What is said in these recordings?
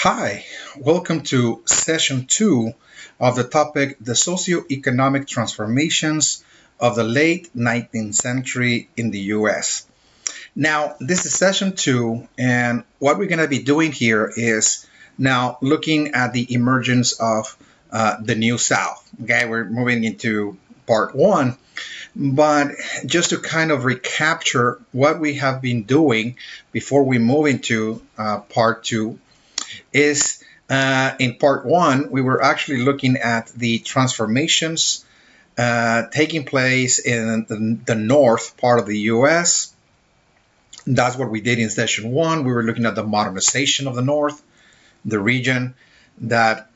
Hi, welcome to session two of the topic The Socioeconomic Transformations of the Late 19th Century in the US. Now, this is session two, and what we're going to be doing here is now looking at the emergence of the New South. Okay, we're moving into part one, but just to kind of recapture what we have been doing before we move into part two is in part one, we were actually looking at the transformations taking place in the north part of the US. That's what we did in session one. We were looking at the modernization of the north, the region that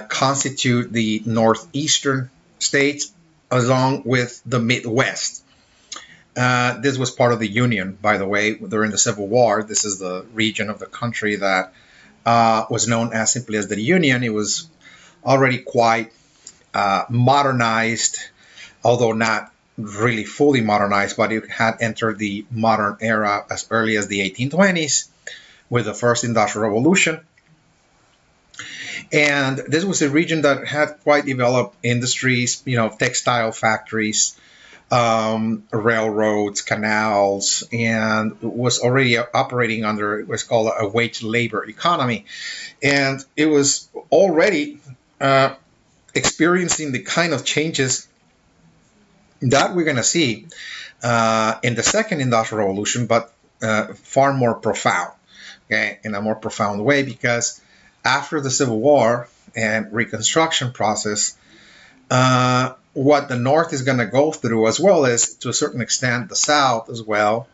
constitute the northeastern states along with the Midwest. This was part of the Union, by the way, during the Civil War. This is the region of the country that was known as simply as the Union. It was already quite modernized, although not really fully modernized, but it had entered the modern era as early as the 1820s with the first industrial revolution. And this was a region that had quite developed industries, textile factories, railroads, canals, and was already operating under what's called a wage labor economy. And it was already experiencing the kind of changes that we're going to see in the second industrial revolution, but far more profound, okay, in a more profound way, because after the Civil War and Reconstruction process, what the North is going to go through, as well as to a certain extent the South as well,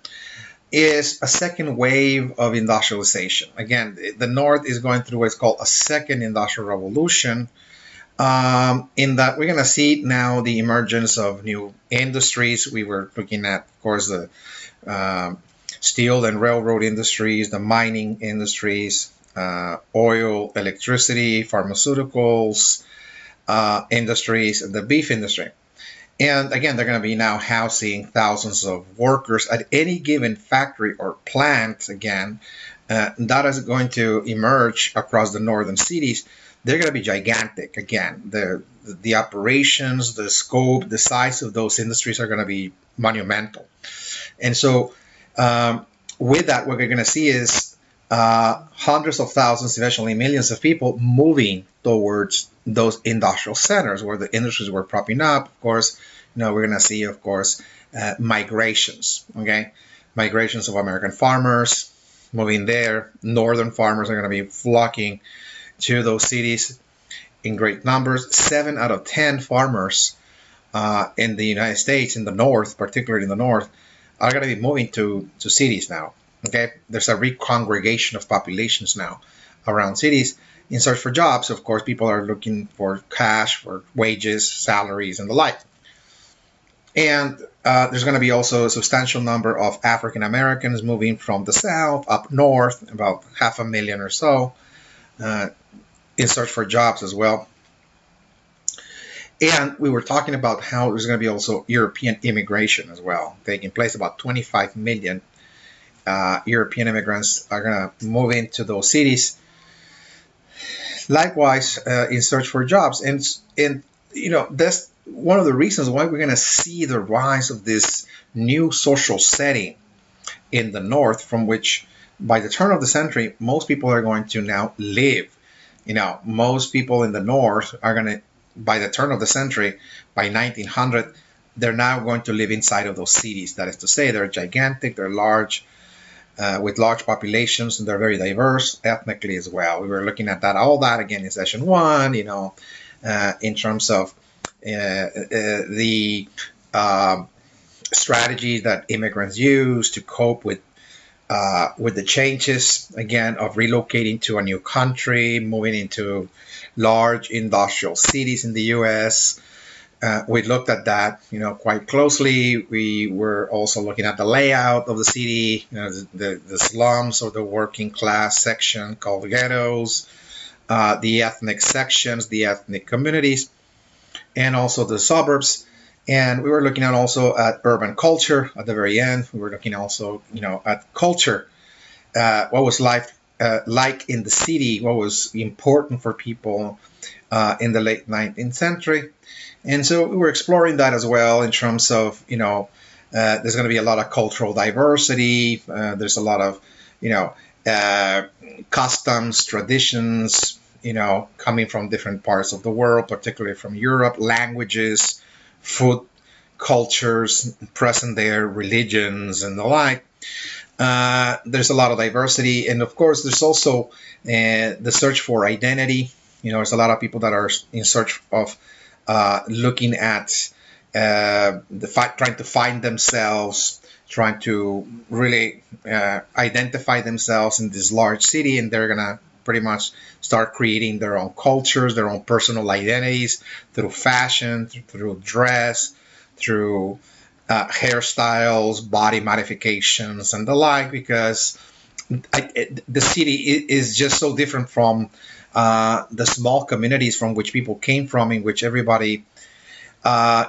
is a second wave of industrialization. Again, the North is going through what's called a second industrial revolution, in that we're going to see now the emergence of new industries. We were looking at, of course, the steel and railroad industries, the mining industries, oil, electricity, pharmaceuticals, industries, and the beef industry. And again, they're going to be now housing thousands of workers at any given factory or plant. Again, that is going to emerge across the northern cities. They're going to be gigantic. Again, the operations, the scope, the size of those industries are going to be monumental. And so with that, what we're going to see is hundreds of thousands, eventually millions of people moving towards those industrial centers where the industries were propping up. Of course, we're going to see, of course, migrations, okay? Migrations of American farmers moving there. Northern farmers are going to be flocking to those cities in great numbers. 7 out of 10 farmers in the United States, in the North, particularly in the North, are going to be moving to cities now. Okay, there's a recongregation of populations now around cities in search for jobs. Of course, people are looking for cash, for wages, salaries, and the like. And there's going to be also a substantial number of African Americans moving from the South up north, about 500,000 or so, in search for jobs as well. And we were talking about how there's going to be also European immigration as well taking place. About 25 million European immigrants are going to move into those cities. Likewise, in search for jobs. And that's one of the reasons why we're going to see the rise of this new social setting in the North, from which by the turn of the century, most people are going to now live. Most people in the North are going to, by the turn of the century, by 1900, they're now going to live inside of those cities. That is to say, they're gigantic, they're large, with large populations, and they're very diverse ethnically as well. We were looking at all that again in session one, in terms of the strategies that immigrants use to cope with the changes, again, of relocating to a new country, moving into large industrial cities in the U.S. We looked at that, quite closely. We were also looking at the layout of the city, the slums or the working class section called ghettos, the ethnic sections, the ethnic communities, and also the suburbs. And we were looking at also at urban culture at the very end. We were looking also, at culture. What was life like in the city, what was important for people in the late 19th century. And so we were exploring that as well in terms of, there's going to be a lot of cultural diversity. There's a lot of, you know, uh, customs, traditions, coming from different parts of the world, particularly from Europe, languages, food, cultures present there, religions, and the like. There's a lot of diversity, and of course, there's also the search for identity. There's a lot of people that are in search of looking at trying to find themselves, trying to really identify themselves in this large city, and they're gonna pretty much start creating their own cultures, their own personal identities through fashion, through dress, through hairstyles, body modifications, and the like, because the city is just so different from the small communities from which people came from, in which everybody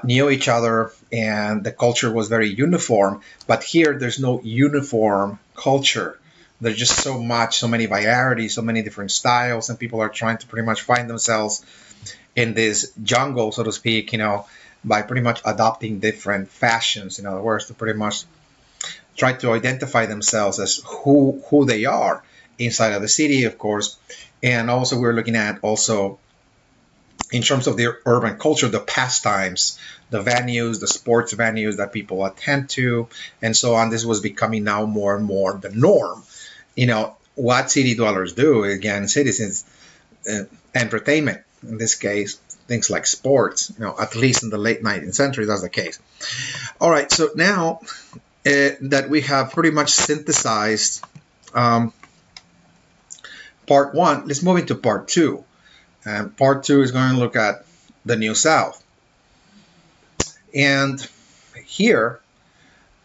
knew each other and the culture was very uniform. But here, there's no uniform culture. There's just so many varieties, so many different styles, and people are trying to pretty much find themselves in this jungle, so to speak, by pretty much adopting different fashions, in other words, to pretty much try to identify themselves as who they are inside of the city, of course. And also we're looking at also in terms of their urban culture, the pastimes, the venues, the sports venues that people attend to, and so on. This was becoming now more and more the norm. What city dwellers do, again, citizens, entertainment, in this case, things like sports, at least in the late 19th century, that's the case. All right, so now that we have pretty much synthesized part one, let's move into part two. And part two is going to look at the New South. And here,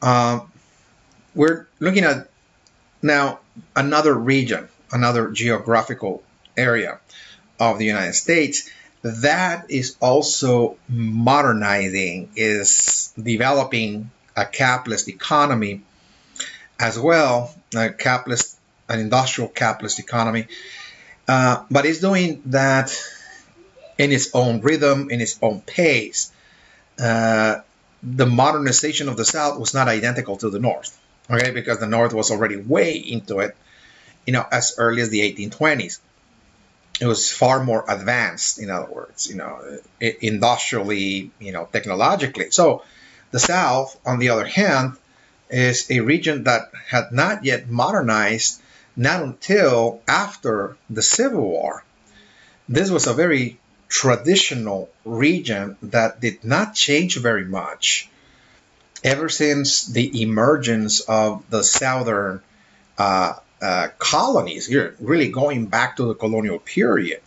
we're looking at now another region, another geographical area of the United States that is also modernizing, is developing a capitalist economy as well, an industrial capitalist economy, but it's doing that in its own rhythm, in its own pace. The modernization of the South was not identical to the North, okay, because the North was already way into it, as early as the 1820s. It was far more advanced, in other words, industrially, technologically. So the South, on the other hand, is a region that had not yet modernized, not until after the Civil War. This was a very traditional region that did not change very much ever since the emergence of the Southern colonies. You're really going back to the colonial period.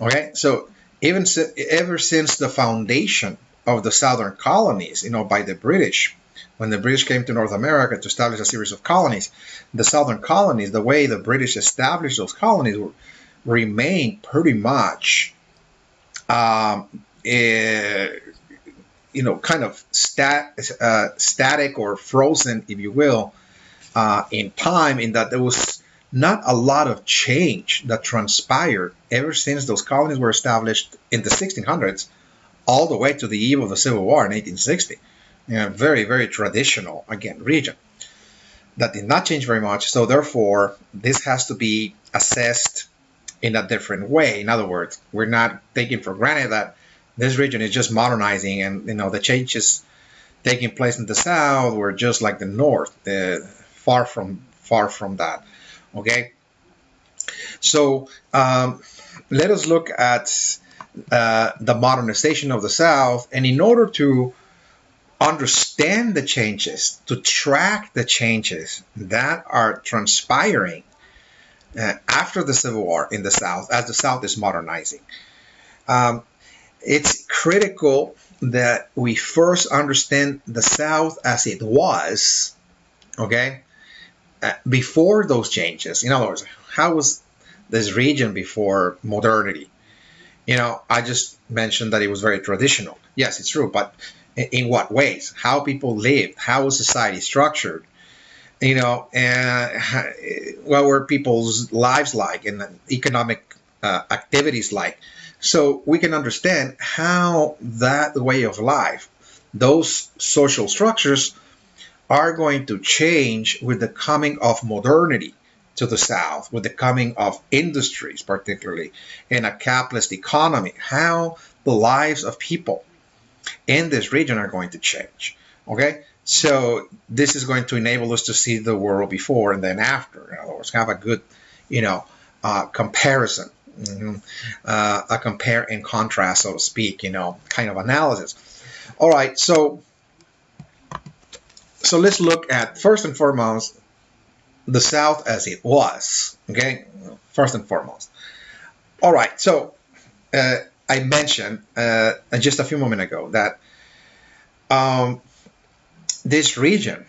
Okay, so ever since the foundation of the Southern colonies, by the British, when the British came to North America to establish a series of colonies, the Southern colonies, the way the British established those colonies, remained pretty much, kind of static or frozen, if you will, in time, in that there was not a lot of change that transpired ever since those colonies were established in the 1600s, all the way to the eve of the Civil War in 1860. Very, very traditional, again, region that did not change very much. So therefore, this has to be assessed in a different way. In other words, we're not taking for granted that this region is just modernizing, and the changes taking place in the South were just like the North. Far from that. Okay, so let us look at the modernization of the South, and in order to understand the changes, to track the changes that are transpiring after the Civil War in the South, as the South is modernizing, it's critical that we first understand the South as it was, okay, before those changes. In other words, how was this region before modernity? I just mentioned that it was very traditional. Yes, it's true, but in what ways? How people lived? How was society structured? And what were people's lives like and economic activities like. So we can understand how that way of life, those social structures, are going to change with the coming of modernity to the South, with the coming of industries, particularly in a capitalist economy, how the lives of people in this region are going to change. Okay, so this is going to enable us to see the world before and then after. In other words, have a good, you know, comparison, a compare and contrast, so to speak, kind of analysis. All right, so let's look at first and foremost the South as it was. Okay, first and foremost. All right, so uh, I mentioned just a few moments ago that um, this region,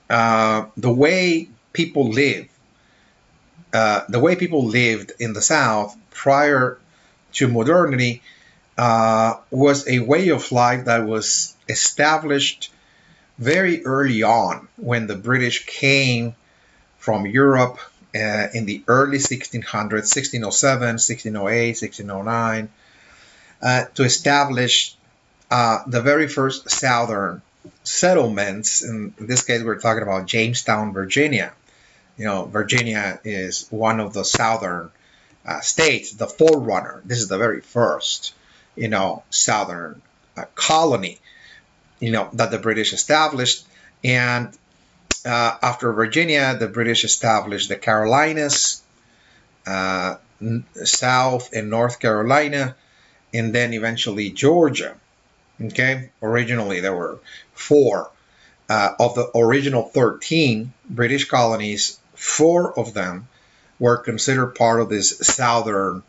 the way people live, the way people lived in the South prior to modernity was a way of life that was established very early on when the British came from Europe in the early 1600s, 1607, 1608, 1609, to establish the very first southern settlements. In this case, we're talking about Jamestown, Virginia. Virginia is one of the southern states, the forerunner. This is the very first, southern colony, that the British established. And after Virginia, the British established the Carolinas, uh, South and North Carolina, and then eventually Georgia. Okay, originally there were four of the original 13 British colonies. Four of them were considered part of this southern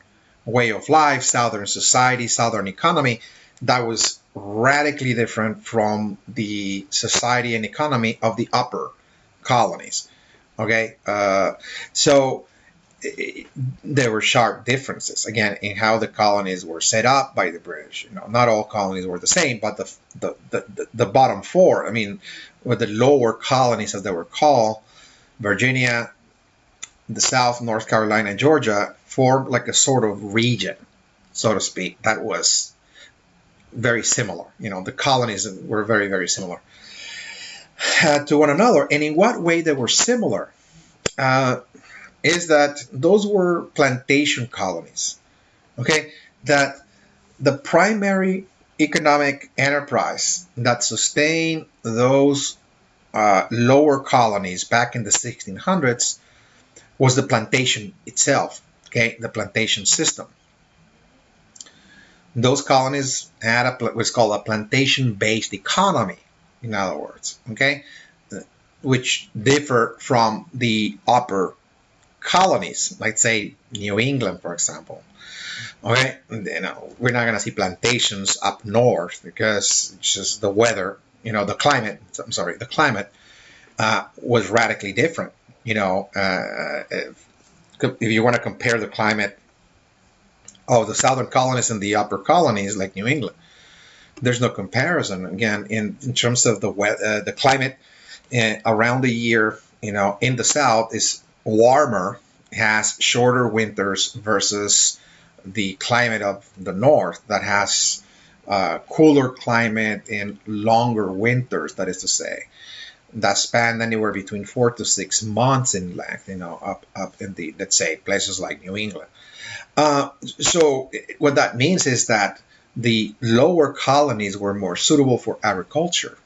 way of life, southern society, southern economy that was radically different from the society and economy of the upper colonies. Okay, so there were sharp differences again in how the colonies were set up by the British. Not all colonies were the same, but the bottom four, I mean, with the lower colonies as they were called, Virginia, the South, North Carolina, and Georgia, formed like a sort of region, so to speak, that was very similar. The colonies were very, very similar to one another. And in what way they were similar uh, is that those were plantation colonies. Okay, that the primary economic enterprise that sustained those lower colonies back in the 1600s was the plantation itself. Okay, the plantation system. Those colonies had what's called a plantation-based economy. In other words, okay, which differ from the upper colonies, like say New England, for example. Okay, we're not going to see plantations up north because it's just the weather, the climate. I'm sorry, the climate was radically different. If you want to compare the climate of the southern colonies and the upper colonies, like New England, there's no comparison. Again, in terms of the climate around the year, in the South is warmer, has shorter winters versus the climate of the North that has cooler climate and longer winters. That is to say, that span anywhere between 4 to 6 months in length. Up in the, let's say, places like New England. So what that means is that the lower colonies were more suitable for agriculture.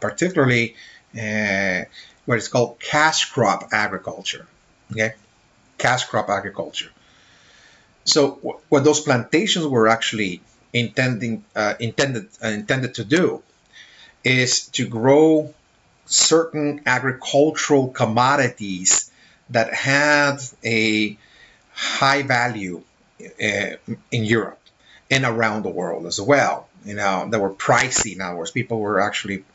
Particularly what is called cash crop agriculture. Okay, cash crop agriculture. So what those plantations were actually intended to do is to grow certain agricultural commodities that had a high value in Europe and around the world as well. They were pricey. In other words, people were actually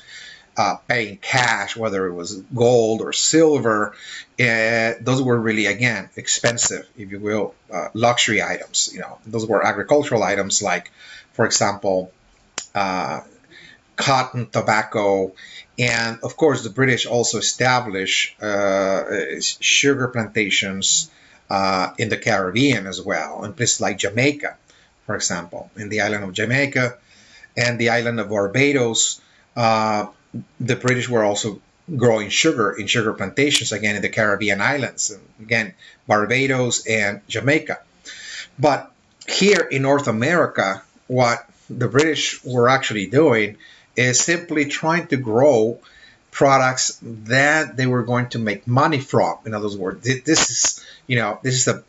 paying cash, whether it was gold or silver. Those were really, again, expensive, if you will, luxury items. Those were agricultural items like, for example, uh, cotton, tobacco, and of course the British also established sugar plantations in the Caribbean as well, in places like Jamaica, for example, in the island of Jamaica and the island of Barbados. Uh, the British were also growing sugar in sugar plantations again in the Caribbean islands, and again Barbados and Jamaica. But here in North America, what the British were actually doing is simply trying to grow products that they were going to make money from. In other words, this is this is a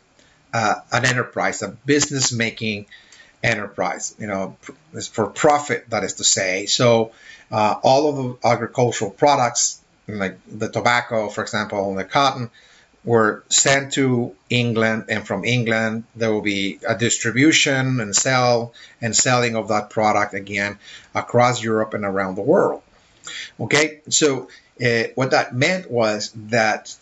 an enterprise, a business making enterprise. It's for profit, that is to say. So all of the agricultural products, like the tobacco, for example, and the cotton, were sent to England, and from England there will be a distribution and selling of that product again across Europe and around the world. Okay, so what that meant was that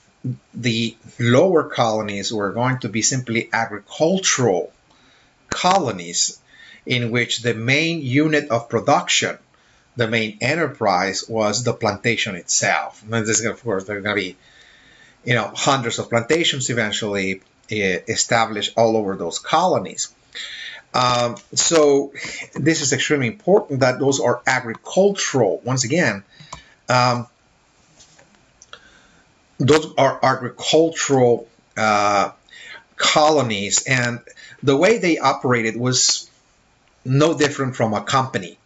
the lower colonies were going to be simply agricultural colonies in which the main unit of production, the main enterprise, was the plantation itself. And this is, of course, there are going to be hundreds of plantations eventually established all over those colonies. So this is extremely important that those are agricultural. Once again, those are agricultural colonies, and the way they operated was no different from a company.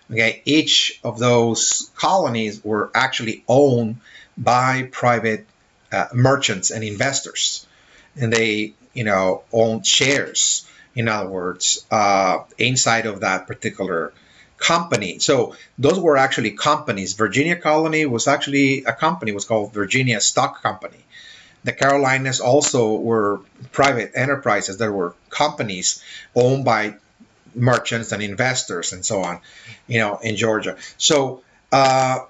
Okay, each of those colonies were actually owned by private merchants and investors, and they owned shares, in other words, inside of that particular company. So those were actually companies. Virginia colony was actually a company. It was called Virginia Stock Company. The Carolinas also were private enterprises. There were companies owned by merchants and investors and so on, in Georgia. So the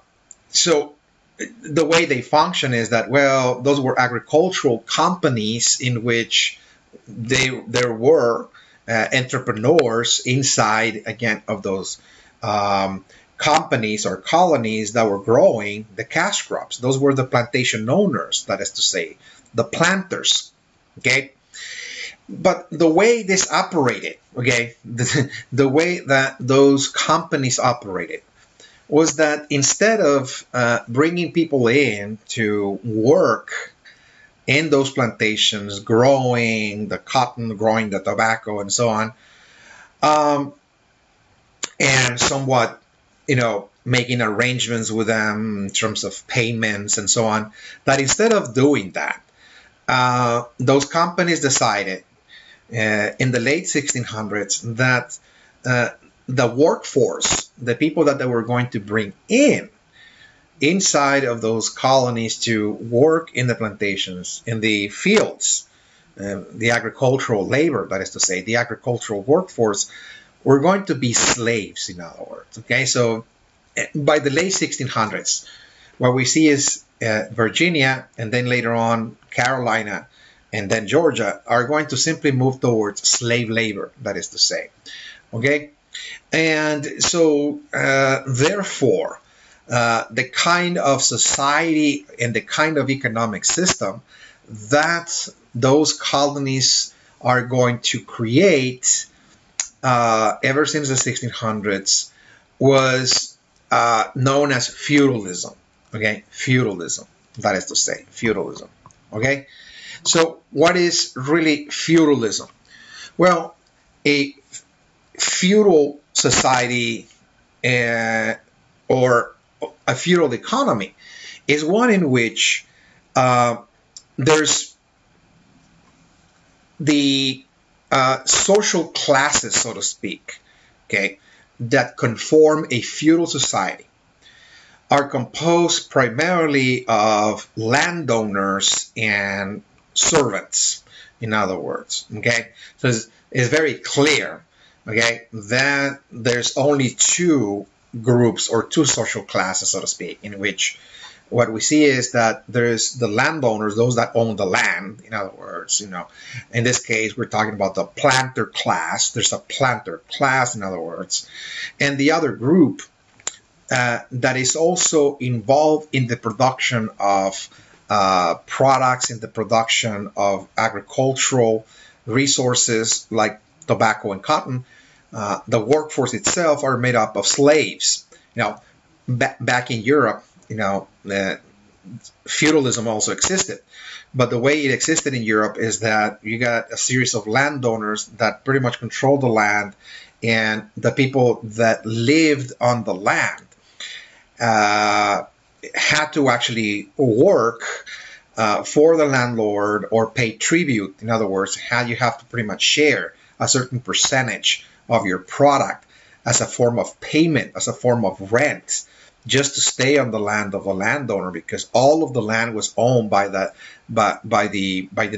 way they function is that, well, those were agricultural companies in which there were entrepreneurs inside, again, of those companies or colonies that were growing the cash crops. Those were the plantation owners, that is to say, the planters. Okay. But the way this operated, okay, the way that those companies operated was that instead of bringing people in to work in those plantations, growing the cotton, growing the tobacco, and so on, and somewhat, making arrangements with them in terms of payments and so on, that instead of doing that, those companies decided in the late 1600s that the workforce, the people that they were going to bring in inside of those colonies to work in the plantations, in the fields, the agricultural labor, that is to say, the agricultural workforce, were going to be slaves, in other words. Okay, so by the late 1600s, what we see is Virginia, and then later on Carolina, and then Georgia, are going to simply move towards slave labor, that is to say. Okay, and so therefore, the kind of society and the kind of economic system that those colonies are going to create ever since the 1600s was known as feudalism. Okay, feudalism, that is to say, feudalism. Okay, so what is really feudalism? Well, a feudal society or a feudal economy is one in which there's the social classes, so to speak, okay, that conform a feudal society are composed primarily of landowners and servants, in other words. Okay, so it's very clear, okay, that there's only two groups or two social classes, so to speak, in which what we see is that there's the landowners, those that own the land, in other words, in this case, we're talking about the planter class. There's a planter class, in other words, and the other group that is also involved in the production of products, in the production of agricultural resources like tobacco and cotton. The workforce itself are made up of slaves. Back in Europe, feudalism also existed. But the way it existed in Europe is that you got a series of landowners that pretty much controlled the land, and the people that lived on the land uh, had to actually work for the landlord or pay tribute. In other words, you have to pretty much share a certain percentage of your product as a form of payment, as a form of rent, just to stay on the land of the landowner, because all of the land was owned by the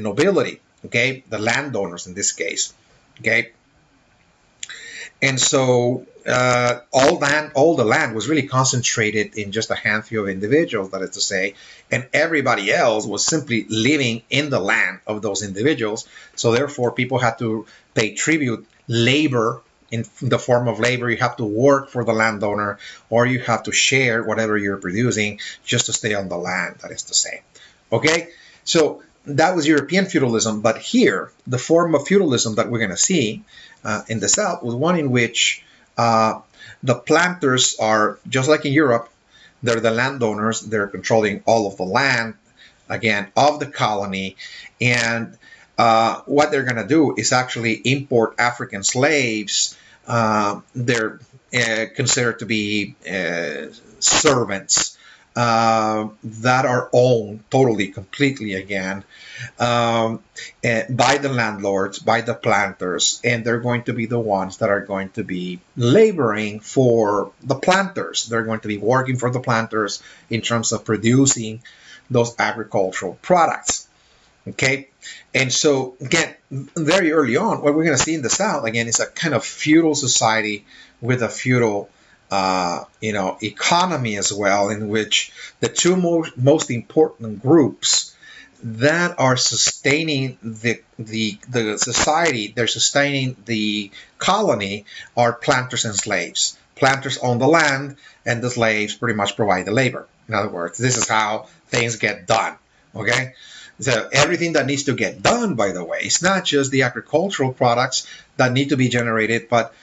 nobility. Okay, the landowners in this case. Okay, and so all the land was really concentrated in just a handful of individuals, that is to say, and everybody else was simply living in the land of those individuals. So therefore, people had to pay tribute, labor in the form of labor. You have to work for the landowner, or you have to share whatever you're producing just to stay on the land, that is to say. Okay, so that was European feudalism, but here, the form of feudalism that we're going to see in the South was one in which the planters are, just like in Europe, they're the landowners, they're controlling all of the land, again, of the colony, and what they're going to do is actually import African slaves. They're considered to be servants that are owned totally, completely again by the landlords, by the planters, and they're going to be the ones that are going to be laboring for the planters. They're going to be working for the planters in terms of producing those agricultural products. Okay, and so again, very early on, what we're going to see in the South again is a kind of feudal society with a feudal economy as well, in which the two most important groups that are sustaining the society, they're sustaining the colony, are planters and slaves. Planters own the land, and the slaves pretty much provide the labor. In other words, this is how things get done. Okay, so everything that needs to get done, by the way, it's not just the agricultural products that need to be generated, but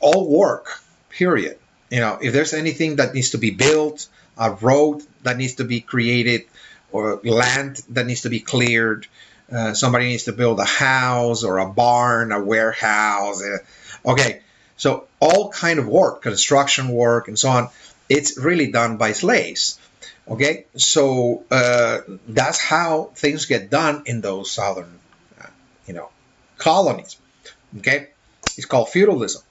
all work. Period. If there's anything that needs to be built, a road that needs to be created, or land that needs to be cleared, somebody needs to build a house or a barn, a warehouse. Okay, so all kind of work, construction work, and so on, it's really done by slaves. Okay, so that's how things get done in those southern, colonies. Okay, it's called feudalism.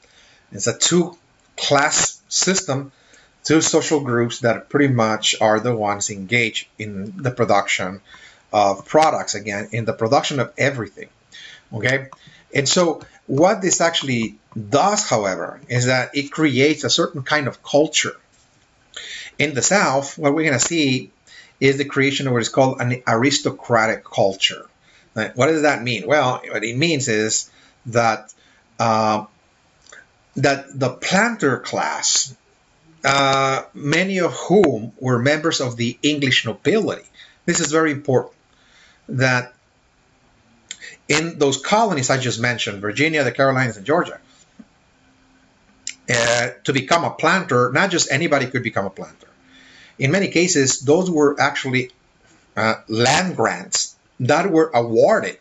It's a two-class system, two social groups that pretty much are the ones engaged in the production of products, again, in the production of everything. Okay, and so what this actually does, however, is that it creates a certain kind of culture. In the South, what we're going to see is the creation of what is called an aristocratic culture. What does that mean? Well, what it means is that the planter class, many of whom were members of the English nobility. This is very important, that in those colonies I just mentioned, Virginia, the Carolinas, and Georgia, to become a planter, not just anybody could become a planter. In many cases, those were actually land grants that were awarded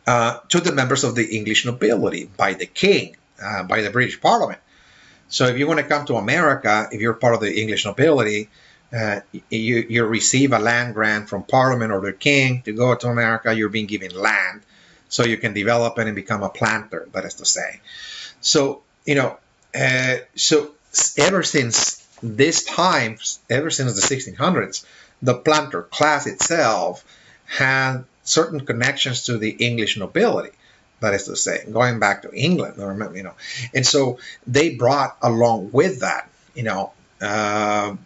to the members of the English nobility by the king, by the British Parliament. So if you want to come to America, if you're part of the English nobility, you receive a land grant from Parliament or the king to go to America. You're being given land so you can develop it and become a planter, that is to say. So, so ever since this time, ever since the 1600s, the planter class itself had certain connections to the English nobility. That is to say, going back to England, and so they brought along with that,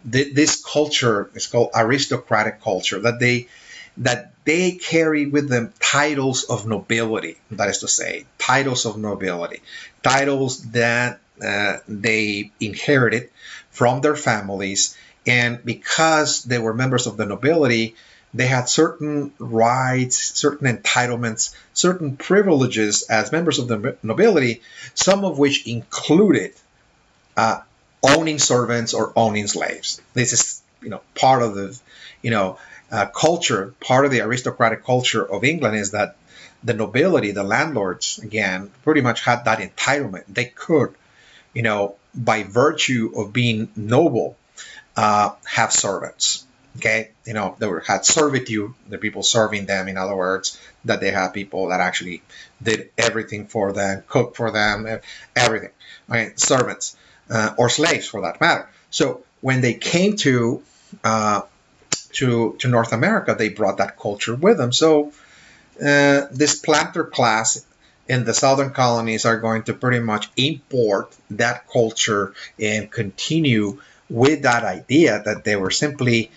this culture is called aristocratic culture, that they carry with them titles of nobility. That is to say, titles of nobility, titles that they inherited from their families. And because they were members of the nobility, they had certain rights, certain entitlements, certain privileges as members of the nobility, some of which included uh, owning servants or owning slaves. This is, part of the, culture. Part of the aristocratic culture of England is that the nobility, the landlords, again, pretty much had that entitlement. They could, by virtue of being noble, have servants. Okay, they had servitude, the people serving them. In other words, that they had people that actually did everything for them, cooked for them, everything. Right, servants or slaves for that matter. So when they came uh, to North America, they brought that culture with them. So this planter class in the southern colonies are going to pretty much import that culture and continue with that idea that they were simply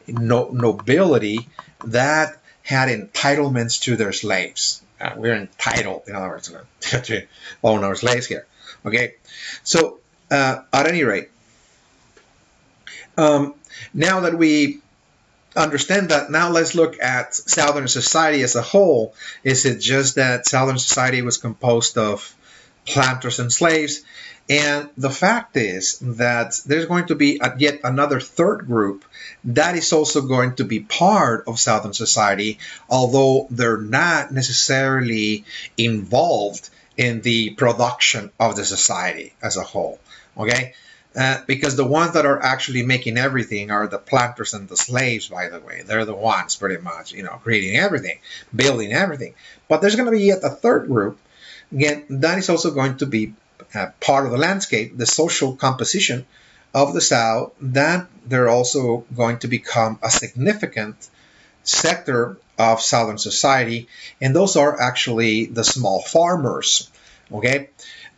nobility that had entitlements to their slaves. We're entitled, in other words, to own our slaves here. Okay, so at any rate, um, now that we understand that, now let's look at Southern society as a whole. Is it just that Southern society was composed of planters and slaves? And the fact is that there's going to be yet another third group that is also going to be part of Southern society, although they're not necessarily involved in the production of the society as a whole. Okay? Because the ones that are actually making everything are the planters and the slaves, by the way. They're the ones pretty much, creating everything, building everything. But there's going to be yet a third group. Again, that is also going to be part of the landscape, the social composition of the South, that they're also going to become a significant sector of Southern society. And those are actually the small farmers. Okay.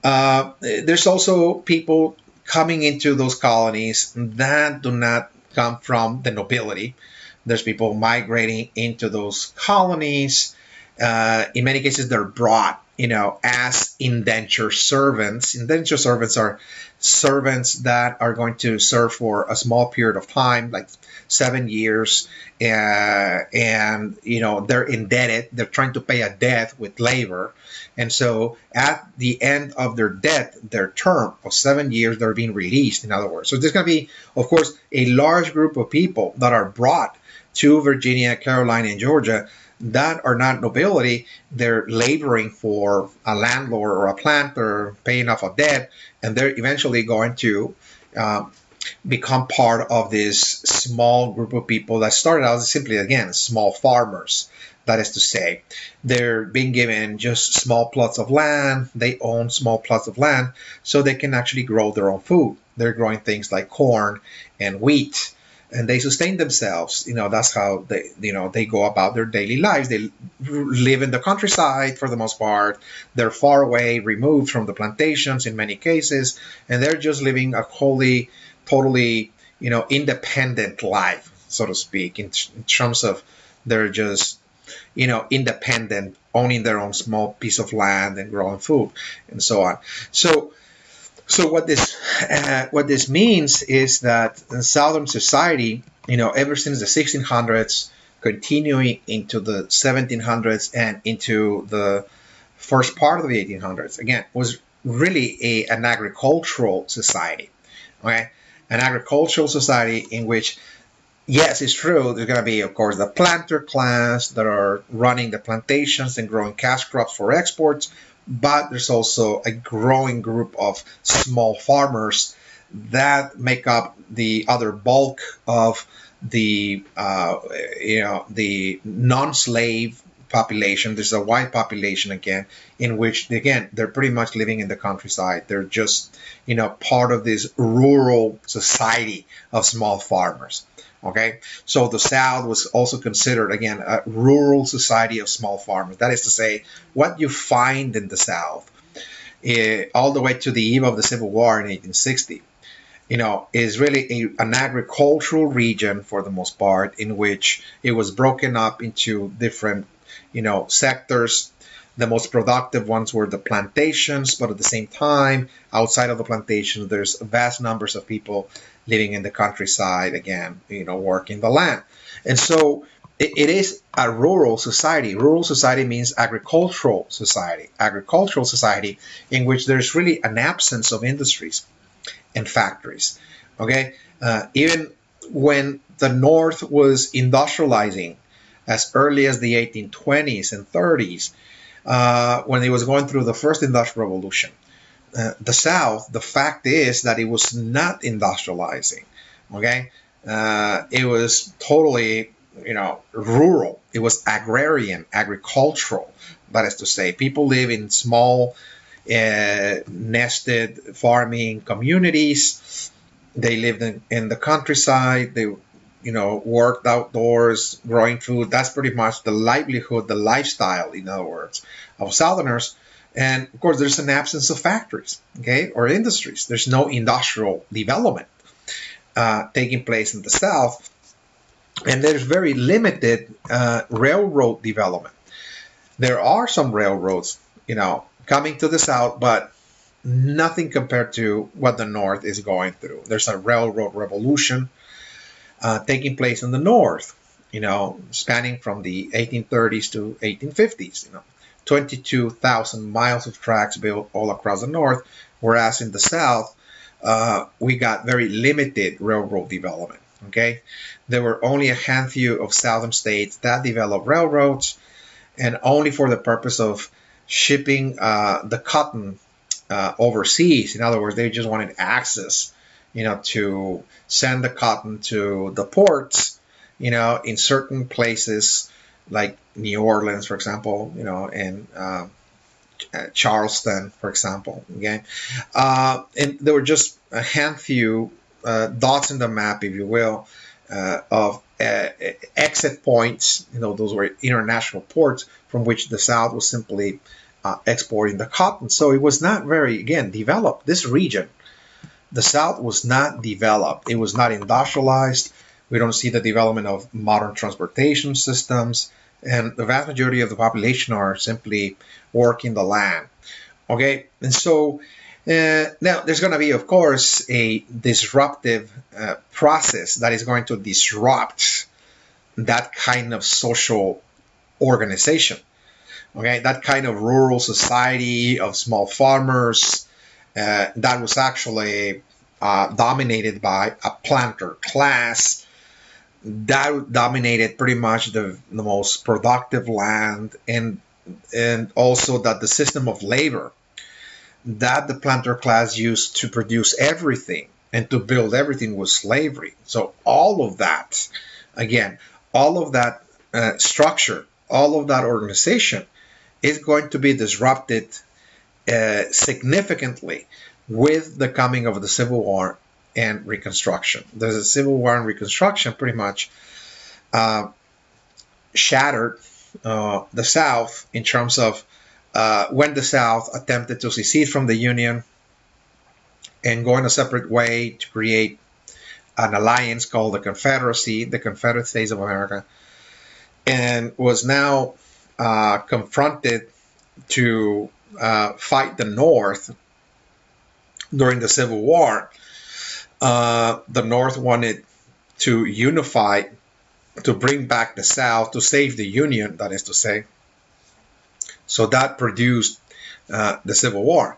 There's also people coming into those colonies that do not come from the nobility. There's people migrating into those colonies. In many cases, they're brought, as indentured servants. Indentured servants are servants that are going to serve for a small period of time, like 7 years, and they're indebted. They're trying to pay a debt with labor, and so at the end of their debt, their term of 7 years, they're being released. In other words, so there's going to be, of course, a large group of people that are brought to Virginia, Carolina, and Georgia that are not nobility. They're laboring for a landlord or a planter, paying off a debt, and they're eventually going to become part of this small group of people that started out as simply, again, small farmers. That is to say, they're being given just small plots of land. They own small plots of land so they can actually grow their own food. They're growing things like corn and wheat, and they sustain themselves. That's how they go about their daily lives. They live in the countryside for the most part. They're far away, removed from the plantations in many cases, and they're just living a wholly, totally, independent life, so to speak, in terms of they're just, independent, owning their own small piece of land and growing food and so on. So what this means is that in Southern society, ever since the 1600s, continuing into the 1700s and into the first part of the 1800s, again, was really an agricultural society. Okay, an agricultural society in which, yes, it's true, there's going to be, of course, the planter class that are running the plantations and growing cash crops for exports, but there's also a growing group of small farmers that make up the other bulk of the the non-slave population. There's a white population, again, in which, again, they're pretty much living in the countryside. They're just part of this rural society of small farmers. Okay, so the South was also considered, again, a rural society of small farmers. That is to say, what you find in the South, all the way to the eve of the Civil War in 1860, is really an agricultural region for the most part, in which it was broken up into different, sectors. The most productive ones were the plantations, but at the same time, outside of the plantations, there's vast numbers of people living in the countryside, again, working the land. And so it is a rural society. Rural society means agricultural society. Agricultural society in which there's really an absence of industries and factories. Okay, even when the North was industrializing as early as the 1820s and 30s, when it was going through the first industrial revolution, the South, the fact is that it was not industrializing. Okay, it was totally, rural. It was agrarian, agricultural. That is to say, people live in small, nested farming communities. They lived in the countryside. They, worked outdoors, growing food. That's pretty much the livelihood, the lifestyle, in other words, of Southerners. And of course, there's an absence of factories, okay, or industries. There's no industrial development taking place in the South, and there's very limited railroad development. There are some railroads, coming to the South, but nothing compared to what the North is going through. There's a railroad revolution taking place in the North, spanning from the 1830s to 1850s. 22,000 miles of tracks built all across the North, whereas in the South, we got very limited railroad development. Okay, there were only a handful of southern states that developed railroads, and only for the purpose of shipping the cotton overseas. In other words, they just wanted access, to send the cotton to the ports, in certain places like New Orleans, for example, and Charleston, for example. Okay, and there were just a handful dots in the map, if you will, of exit points. Those were international ports from which the South was simply exporting the cotton. So it was not very, again, developed. This region, the South, was not developed. It was not industrialized. We don't see the development of modern transportation systems, and the vast majority of the population are simply working the land. Okay, and so now there's going to be, of course, a disruptive process that is going to disrupt that kind of social organization. Okay, that kind of rural society of small farmers that was actually dominated by a planter class that dominated pretty much the most productive land, and also that the system of labor that the planter class used to produce everything and to build everything was slavery. So all of that, again, all of that structure, all of that organization is going to be disrupted significantly with the coming of the Civil War and Reconstruction. The Civil War and Reconstruction pretty much shattered the South in terms of when the South attempted to secede from the Union and go in a separate way to create an alliance called the Confederacy, the Confederate States of America, and was now confronted to fight the North during the Civil War. The North wanted to unify, to bring back the South, to save the Union, that is to say. So that produced the Civil War.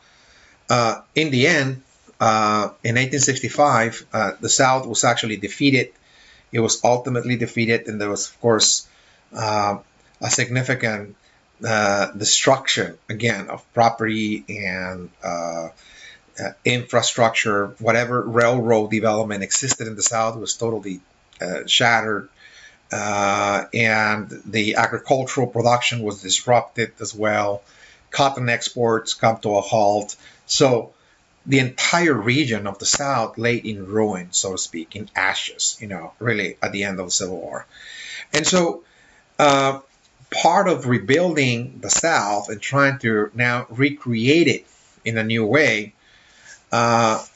In the end, in 1865, the South was actually defeated. It was ultimately defeated, and there was, of course, a significant destruction, again, of property and infrastructure. Whatever railroad development existed in the South was totally shattered. And the agricultural production was disrupted as well. Cotton exports come to a halt. So the entire region of the South lay in ruin, so to speak, in ashes, really at the end of the Civil War. And so part of rebuilding the South and trying to now recreate it in a new way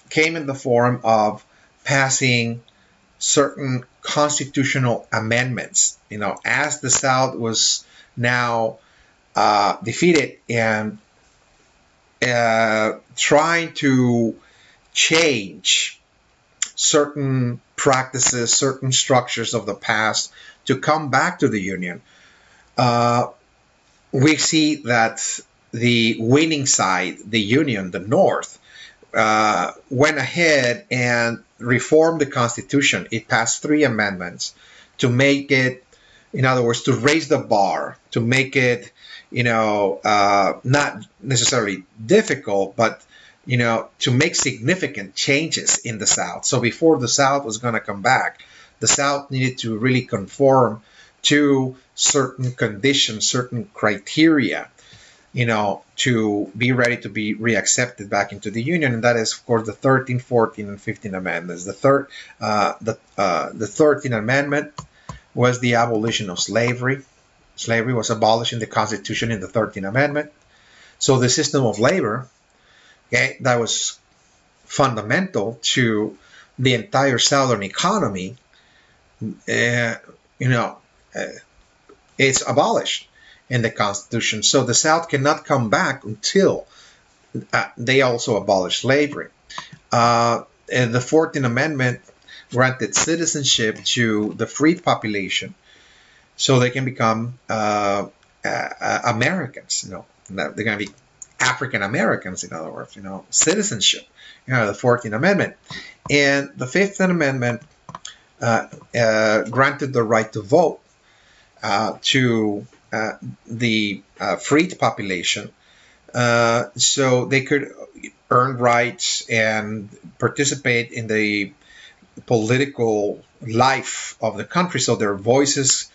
came in the form of passing certain constitutional amendments. As the South was now defeated and trying to change certain practices, certain structures of the past to come back to the Union. Uh, we see that the winning side, the Union, the North, went ahead and reformed the Constitution. It passed 3 amendments to make it, in other words, to raise the bar, to make it, not necessarily difficult, but to make significant changes in the South. So before the South was going to come back, the South needed to really conform to certain conditions, certain criteria, to be ready to be reaccepted back into the Union, and that is, of course, the 13th, 14th, and 15th Amendments. The 13th Amendment was the abolition of slavery. Slavery was abolished in the Constitution in the 13th Amendment. So the system of labor, okay, that was fundamental to the entire Southern economy, uh, you know, uh, it's abolished in the Constitution. So the South cannot come back until they also abolish slavery. And the 14th Amendment granted citizenship to the freed population so they can become Americans. They're going to be African Americans, in other words, citizenship, the 14th Amendment. And the 15th Amendment granted the right to vote to the freed population, so they could earn rights and participate in the political life of the country, so their voices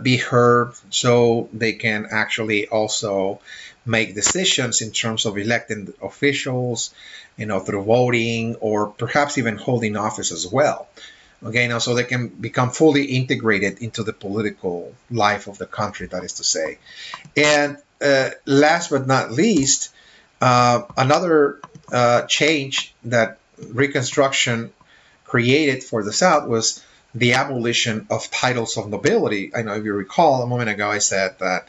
be heard, so they can actually also make decisions in terms of electing officials, through voting or perhaps even holding office as well. Okay, now so they can become fully integrated into the political life of the country, that is to say. And last but not least, another change that Reconstruction created for the South was the abolition of titles of nobility. I know if you recall a moment ago, I said that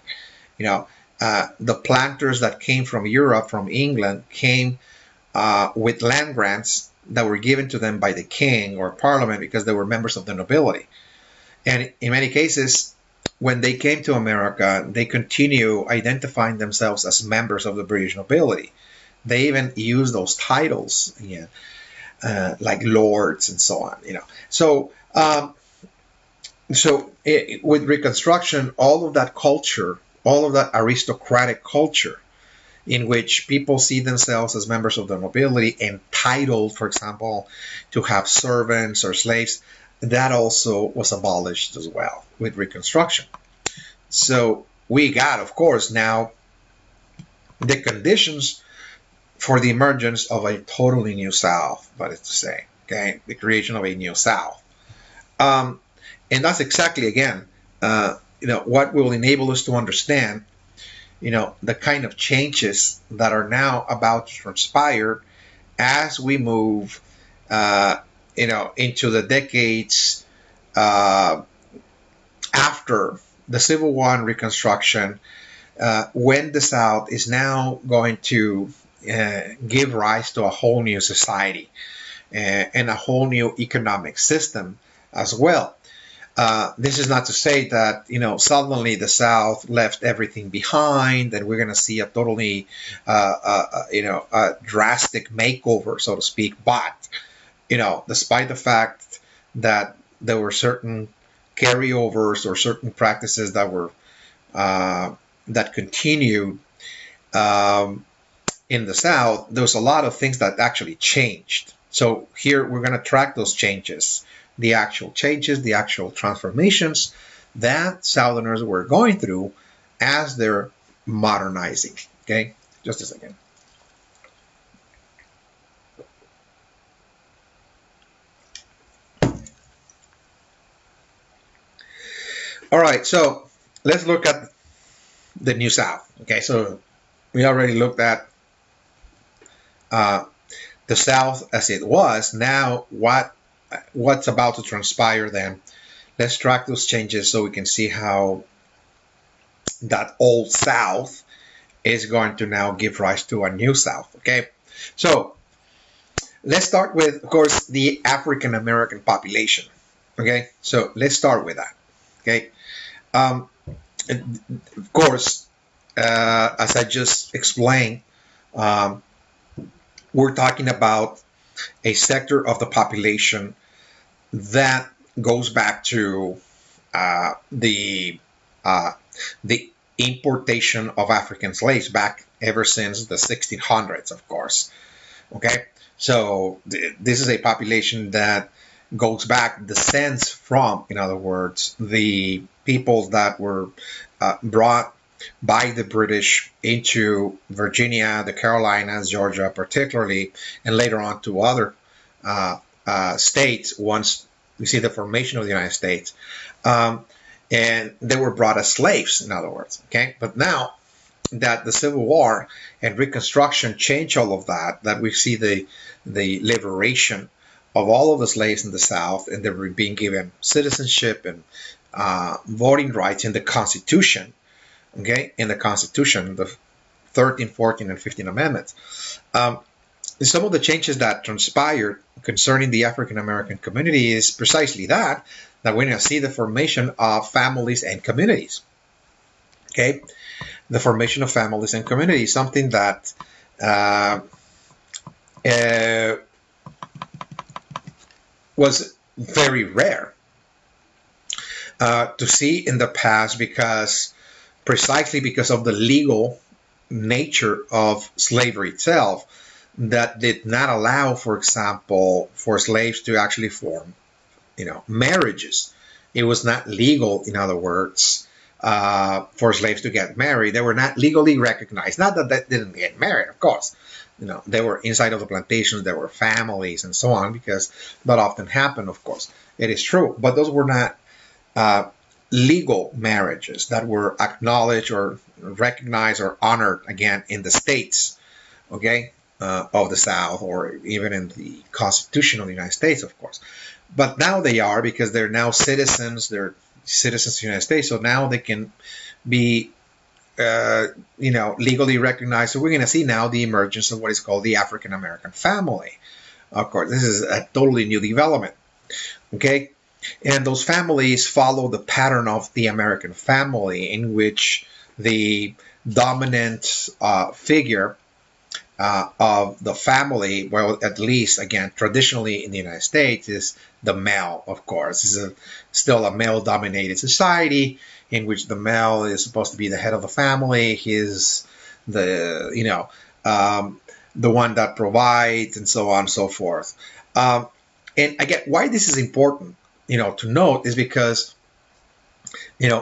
the planters that came from Europe, from England, came with land grants that were given to them by the king or parliament because they were members of the nobility. And in many cases, when they came to America, they continue identifying themselves as members of the British nobility. They even use those titles, like lords and so on. With Reconstruction, all of that culture, all of that aristocratic culture, in which people see themselves as members of the nobility, entitled, for example, to have servants or slaves, that also was abolished as well with Reconstruction. So we got, of course, now the conditions for the emergence of a totally new South, that is to say, okay, the creation of a new South. And that's exactly, again, what will enable us to understand the kind of changes that are now about to transpire as we move, into the decades after the Civil War and Reconstruction, when the South is now going to give rise to a whole new society and a whole new economic system as well. This is not to say that suddenly the South left everything behind, and we're going to see a totally a drastic makeover, so to speak. But despite the fact that there were certain carryovers or certain practices that were that continued in the South, there was a lot of things that actually changed. So here we're going to track those changes, the actual changes, the actual transformations that Southerners were going through as they're modernizing. Okay, just a second. All right, so let's look at the New South. Okay, so we already looked at the South as it was. Now, what's about to transpire then? Let's track those changes so we can see how that old South is going to now give rise to a new South. Okay, so let's start with, of course, the African American population. Okay, so let's start with that. Okay, um, of course, as I just explained, um, we're talking about a sector of the population that goes back to the uh, the importation of African slaves back ever since the 1600s, of course. Okay, so this is a population that goes back, descends from, in other words, the peoples that were brought by the British into Virginia, the Carolinas, Georgia, particularly, and later on to other states once we see the formation of the United States. And they were brought as slaves, in other words. Okay, but now that the Civil War and Reconstruction changed all of that, that we see the liberation of all of the slaves in the South, and they were being given citizenship and voting rights in the Constitution. Okay, in the Constitution, the 13th, 14th, and 15th Amendments. Some of the changes that transpired concerning the African American community is precisely that we're going to see the formation of families and communities. Okay, the formation of families and communities, something that was very rare to see in the past, because precisely because of the legal nature of slavery itself, that did not allow, for example, for slaves to actually form, marriages. It was not legal, in other words, for slaves to get married. They were not legally recognized. Not that they didn't get married, of course. They were inside of the plantations. There were families and so on, because that often happened, of course. It is true. But those were not legal marriages that were acknowledged or recognized or honored, again, in the states, okay, of the South, or even in the Constitution of the United States, of course. But now they are, because they're now citizens. They're citizens of the United States, so now they can be, legally recognized. So we're going to see now the emergence of what is called the African American family. Of course, this is a totally new development. Okay, and those families follow the pattern of the American family, in which the dominant figure of the family, well, at least, again, traditionally in the United States, is the male, of course. This is still a male-dominated society in which the male is supposed to be the head of the family. He's the one that provides, and so on and so forth. And again, why this is important, to note, is because,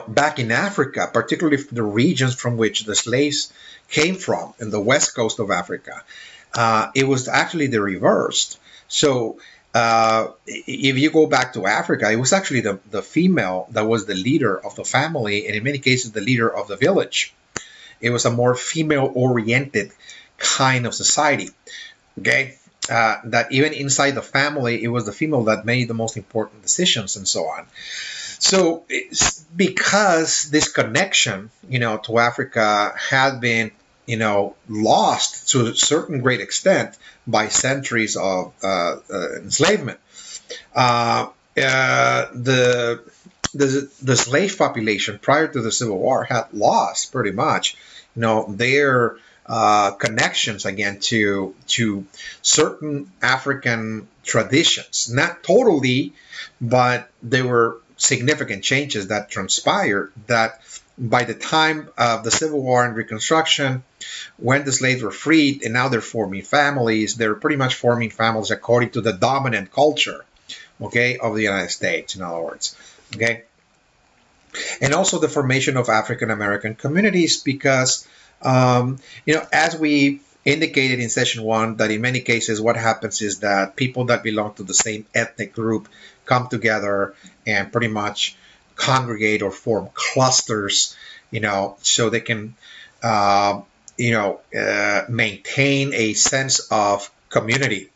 back in Africa, particularly the regions from which the slaves came from, in the west coast of Africa, it was actually the reversed. So if you go back to Africa, it was actually the female that was the leader of the family, and in many cases the leader of the village. It was a more female-oriented kind of society. Okay, that even inside the family, it was the female that made the most important decisions, and so on. So it's because this connection, to Africa had been, lost to a certain great extent by centuries of enslavement. The slave population prior to the Civil War had lost pretty much, their connections, again, to certain African traditions. Not totally, but there were significant changes that transpired, that by the time of the Civil War and Reconstruction, when the slaves were freed and now they're forming families, they're pretty much forming families according to the dominant culture, okay, of the United States, in other words. Okay, and also the formation of African American communities, because as we indicated in session one, that in many cases what happens is that people that belong to the same ethnic group come together and pretty much congregate or form clusters, so they can maintain a sense of community,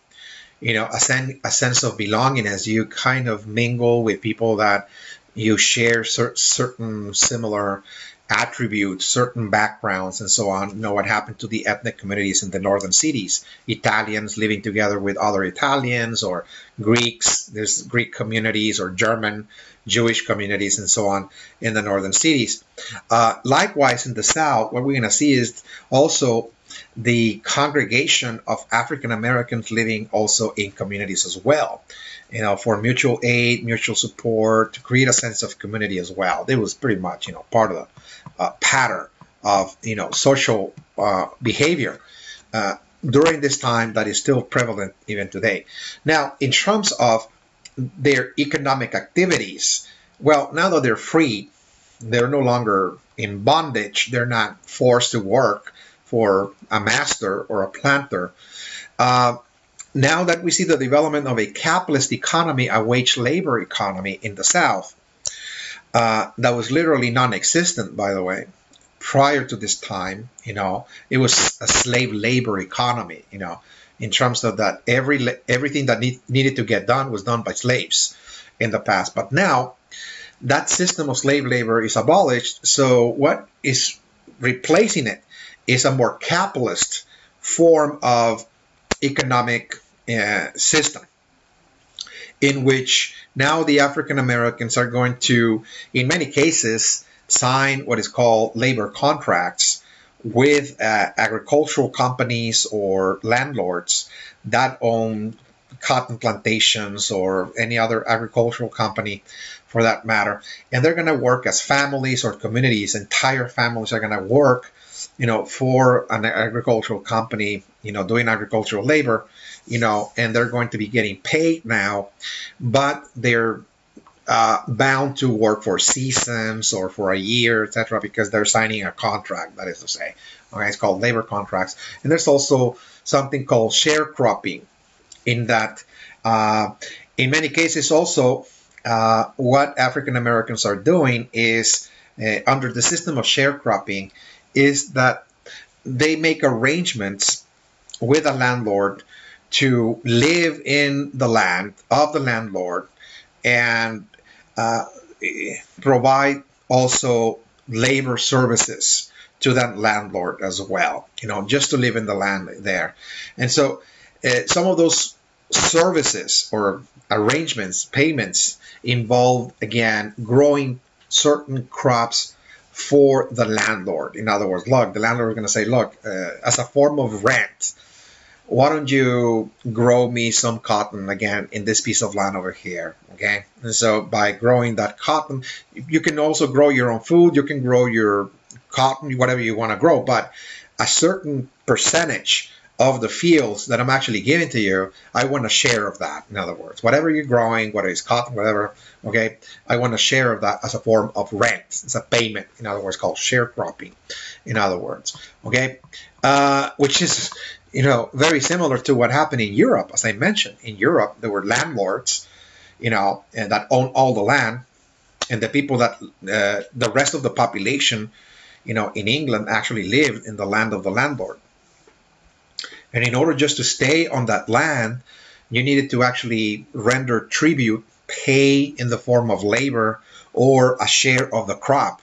a sense of belonging, as you kind of mingle with people that you share certain similar attributes, certain backgrounds, and so on. You know what happened to the ethnic communities in the northern cities? Italians living together with other Italians, or Greeks. There's Greek communities, or German, Jewish communities, and so on in the northern cities. Likewise, in the south, what we're going to see is also the congregation of African Americans living also in communities as well, you know, for mutual aid, mutual support, to create a sense of community as well. It was pretty much, you know, part of the pattern of, you know, social behavior during this time that is still prevalent even today. Now, in terms of their economic activities, well, now that they're free, they're no longer in bondage. They're not forced to work for a master or a planter. Uh, Now that we see the development of a capitalist economy, a wage labor economy in the South, that was literally non-existent, by the way, prior to this time. You know, it was a slave labor economy. You know, in terms of that, everything that needed to get done was done by slaves in the past. But now that system of slave labor is abolished. So what is replacing it is a more capitalist form of economic system, in which now the African Americans are going to, in many cases, sign what is called labor contracts with agricultural companies or landlords that own cotton plantations or any other agricultural company for that matter. And they're going to work as families or communities. Entire families are going to work, you know, for an agricultural company, you know, doing agricultural labor, you know, and they're going to be getting paid now, but they're bound to work for seasons or for a year, etc., because they're signing a contract, that is to say. Okay, it's called labor contracts. And there's also something called sharecropping, in that in many cases also what African Americans are doing is under the system of sharecropping is that they make arrangements with a landlord to live in the land of the landlord and uh, provide also labor services to that landlord as well, you know, just to live in the land there. And so some of those services or arrangements, payments, involve, again, growing certain crops for the landlord. In other words, look, the landlord is going to say, look, as a form of rent, why don't you grow me some cotton again in this piece of land over here? Okay. And so by growing that cotton, you can also grow your own food. You can grow your cotton, whatever you want to grow, but a certain percentage of the fields that I'm actually giving to you, I want a share of that. In other words, whatever you're growing, whether it's cotton, whatever, okay, I want a share of that as a form of rent. It's a payment, in other words, called sharecropping, in other words, okay, which is, you know, very similar to what happened in Europe. As I mentioned, in Europe, there were landlords, you know, and that owned all the land, and the people that, the rest of the population, you know, in England actually lived in the land of the landlord. And in order just to stay on that land, you needed to actually render tribute, pay in the form of labor or a share of the crop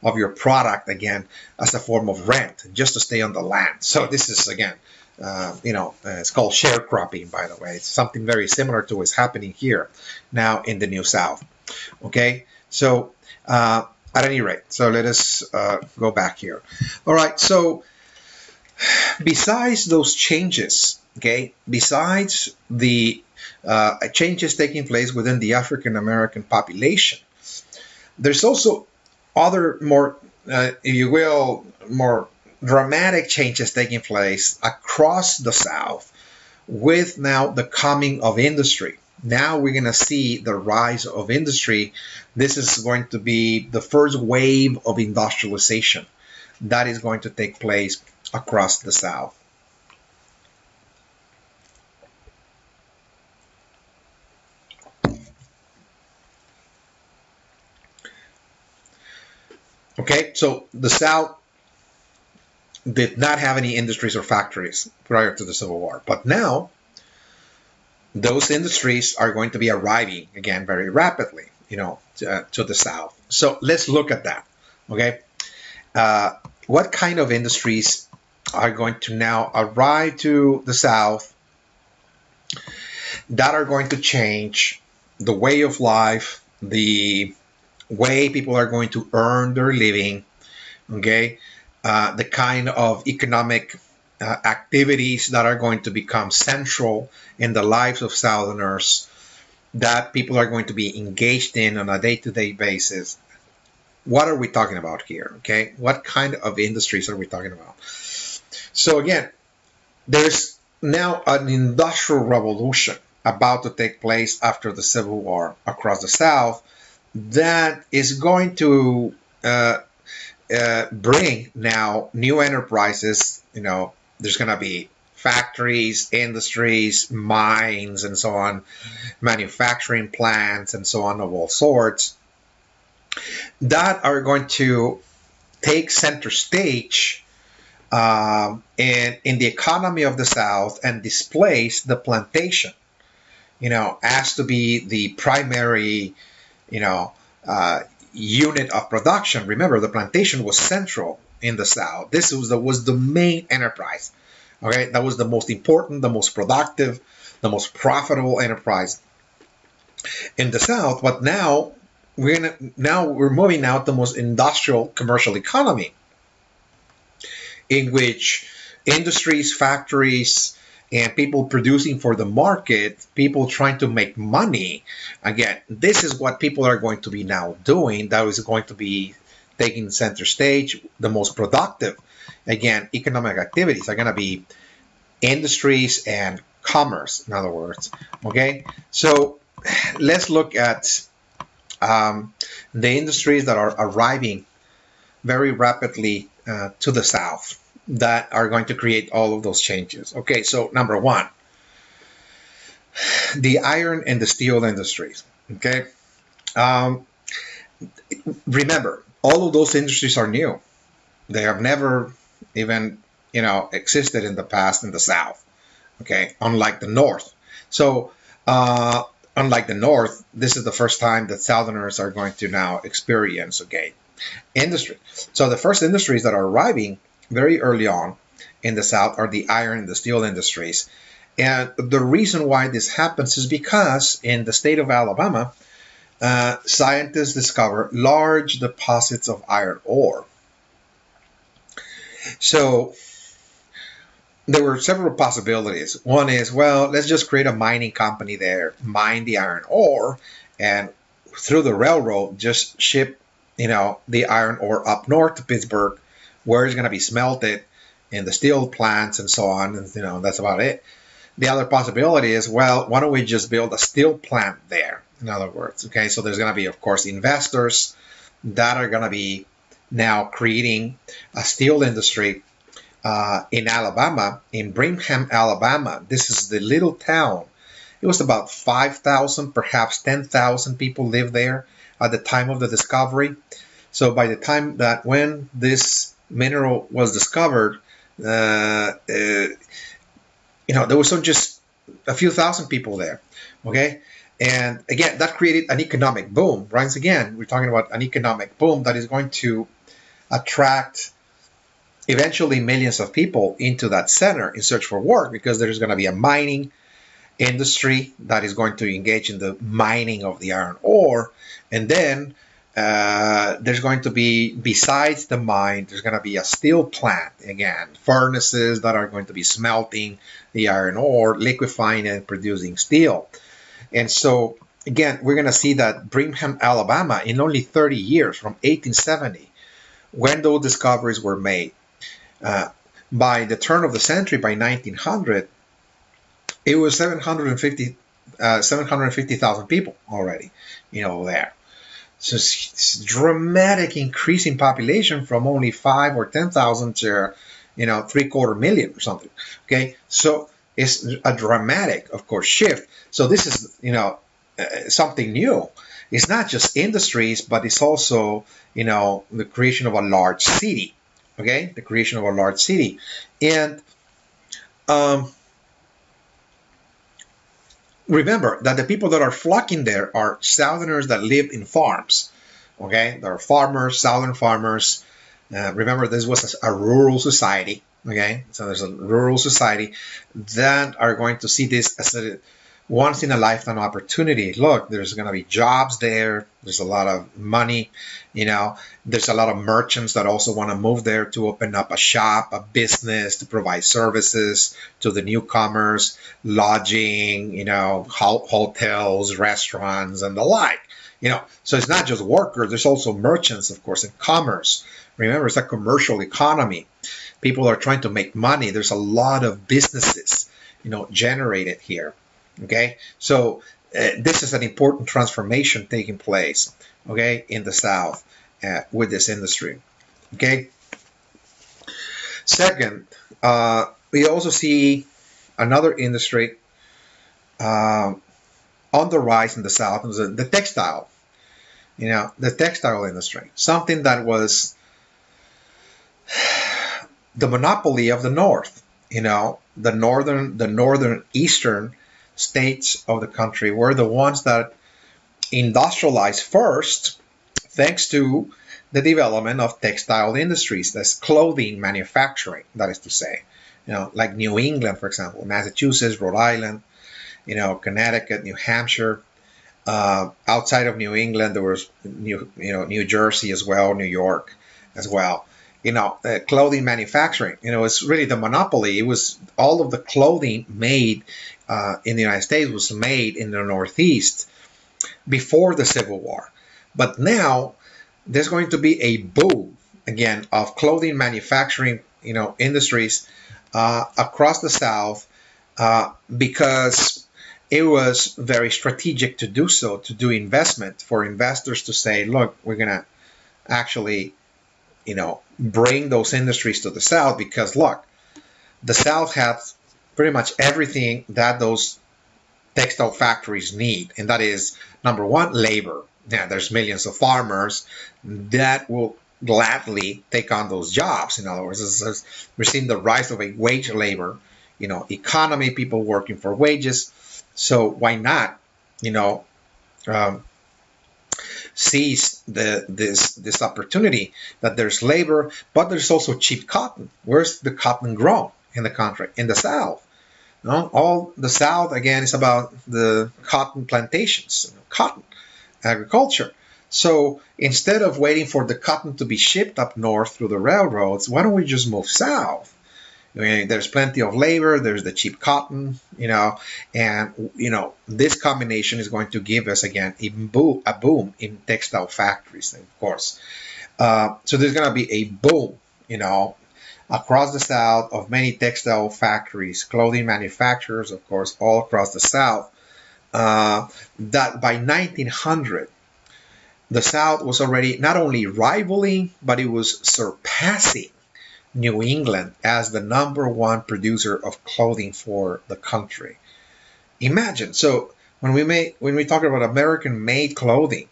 of your product, again, as a form of rent, just to stay on the land. So this is, again, it's called sharecropping, by the way. It's something very similar to what's happening here now in the New South. Okay, so at any rate, so let us go back here. All right, so besides those changes, okay, besides the changes taking place within the African American population, there's also other more, if you will, more dramatic changes taking place across the South with now the coming of industry. Now we're going to see the rise of industry. This is going to be the first wave of industrialization that is going to take place across the South. Okay, so the South did not have any industries or factories prior to the Civil War, but now those industries are going to be arriving again very rapidly, to the South. So let's look at that. Okay, uh, what kind of industries are going to now arrive to the South that are going to change the way of life, the way people are going to earn their living, okay? The kind of economic activities that are going to become central in the lives of Southerners that people are going to be engaged in on a day-to-day basis. What are we talking about here? Okay, what kind of industries are we talking about? So again, there's now an industrial revolution about to take place after the Civil War across the South that is going to bring now new enterprises. There's going to be factories, industries, mines, and so on, manufacturing plants, and so on of all sorts that are going to take center stage in the economy of the South and displace the plantation, as to be the primary, you know, unit of production. Remember, the plantation was central in the South. This was the main enterprise. Okay, that was the most important, the most productive, the most profitable enterprise in the South. But we're moving now to the most industrial commercial economy, in which industries, factories, and people producing for the market, people trying to make money. Again, this is what people are going to be now doing. That is going to be taking center stage. The most productive, again, economic activities are going to be industries and commerce, in other words. Okay, so let's look at the industries that are arriving very rapidly to the South that are going to create all of those changes. Okay, so number one, the iron and the steel industries. Okay, um, remember, all of those industries are new. They have never even existed in the past in the South. Okay, unlike the North. So unlike the North, this is the first time that Southerners are going to now experience, okay, industry. So the first industries that are arriving very early on in the South are the iron and the steel industries. And the reason why this happens is because in the state of Alabama, scientists discover large deposits of iron ore. So there were several possibilities. One is, well, let's just create a mining company there, mine the iron ore, and through the railroad, just ship, the iron ore up north to Pittsburgh, where it's going to be smelted in the steel plants and so on. And, that's about it. The other possibility is, well, why don't we just build a steel plant there? In other words, okay, so there's going to be, of course, investors that are going to be now creating a steel industry in Alabama, in Birmingham, Alabama. This is the little town. It was about 5,000, perhaps 10,000 people lived there at the time of the discovery. So by the time that when this mineral was discovered, there was just a few thousand people there. Okay. And again, that created an economic boom. Once again, we're talking about an economic boom that is going to attract eventually millions of people into that center in search for work, because there's going to be a mining industry that is going to engage in the mining of the iron ore. And then there's going to be, besides the mine, there's going to be a steel plant, again, furnaces that are going to be smelting the iron ore, liquefying and producing steel. And so, again, we're going to see that Birmingham, Alabama, in only 30 years, from 1870, when those discoveries were made, by the turn of the century, by 1900, it was 750,000 people already, there. So it's a dramatic increase in population from only 5 or 10,000 to, 750,000 or something. Okay, so it's a dramatic, of course, shift. So this is, something new. It's not just industries, but it's also, the creation of a large city. Okay, the creation of a large city. And remember that the people that are flocking there are Southerners that live in farms. Okay, there are farmers, Southern farmers, Remember, this was a rural society. Okay, so there's a rural society that are going to see this as a once in a lifetime opportunity. Look, there's going to be jobs there. There's a lot of money. There's a lot of merchants that also want to move there to open up a shop, a business, to provide services to the newcomers, lodging, hotels, restaurants, and the like. So it's not just workers. There's also merchants, of course, and commerce. Remember, it's a commercial economy. People are trying to make money. There's a lot of businesses, generated here. Okay, so this is an important transformation taking place, okay, in the South with this industry. Okay. Second, we also see another industry on the rise in the South, the textile. The textile industry, something that was the monopoly of the North. The northern eastern states of the country were the ones that industrialized first, thanks to the development of textile industries, that's clothing manufacturing, that is to say, like New England, for example, Massachusetts, Rhode Island, Connecticut, New Hampshire. Outside of New England, there was New Jersey as well, New York as well. Clothing manufacturing, it's really the monopoly. It was all of the clothing made in the United States was made in the Northeast before the Civil War. But now there's going to be a boom again of clothing manufacturing, industries across the South because it was very strategic to do so, to do investment, for investors to say, look, we're going to actually, bring those industries to the South because, look, the South has pretty much everything that those textile factories need. And that is, number one, labor. Yeah, there's millions of farmers that will gladly take on those jobs. In other words, we're seeing the rise of a wage labor, economy, people working for wages. So why not, seize this opportunity that there's labor, but there's also cheap cotton. Where's the cotton grown in the country? In the South. All the South, again, is about the cotton plantations, cotton agriculture. So instead of waiting for the cotton to be shipped up north through the railroads, why don't we just move south? There's plenty of labor, there's the cheap cotton, and this combination is going to give us again a boom in textile factories, of course. So there's going to be a boom, across the South of many textile factories, clothing manufacturers, of course, all across the South. That by 1900, the South was already not only rivaling, but it was surpassing New England as the number one producer of clothing for the country. Imagine. So when we talk about American-made clothing,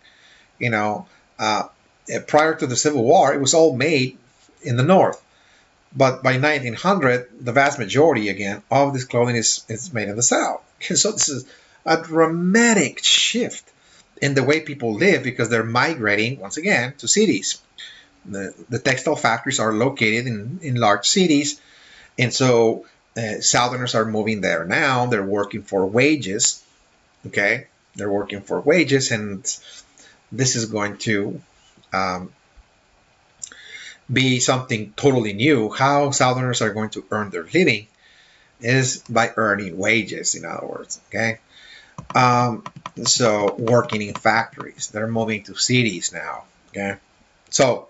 prior to the Civil War, it was all made in the North. But by 1900, the vast majority, again, of this clothing is made in the South. So this is a dramatic shift in the way people live because they're migrating, once again, to cities. The textile factories are located in large cities, and so Southerners are moving there now. They're working for wages, okay? They're working for wages, and this is going to be something totally new. How Southerners are going to earn their living is by earning wages, in other words, okay? So working in factories. They're moving to cities now, okay? So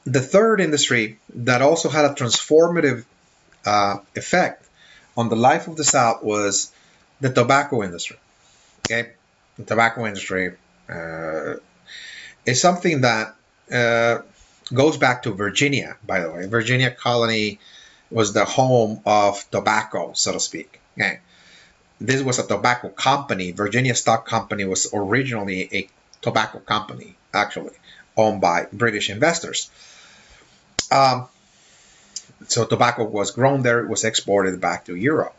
the third industry that also had a transformative effect on the life of the South was the tobacco industry. Okay, the tobacco industry is something that goes back to Virginia. By the way, Virginia colony was the home of tobacco, so to speak. Okay, this was a tobacco company. Virginia Stock Company was originally a tobacco company, actually owned by British investors. So tobacco was grown there, it was exported back to Europe.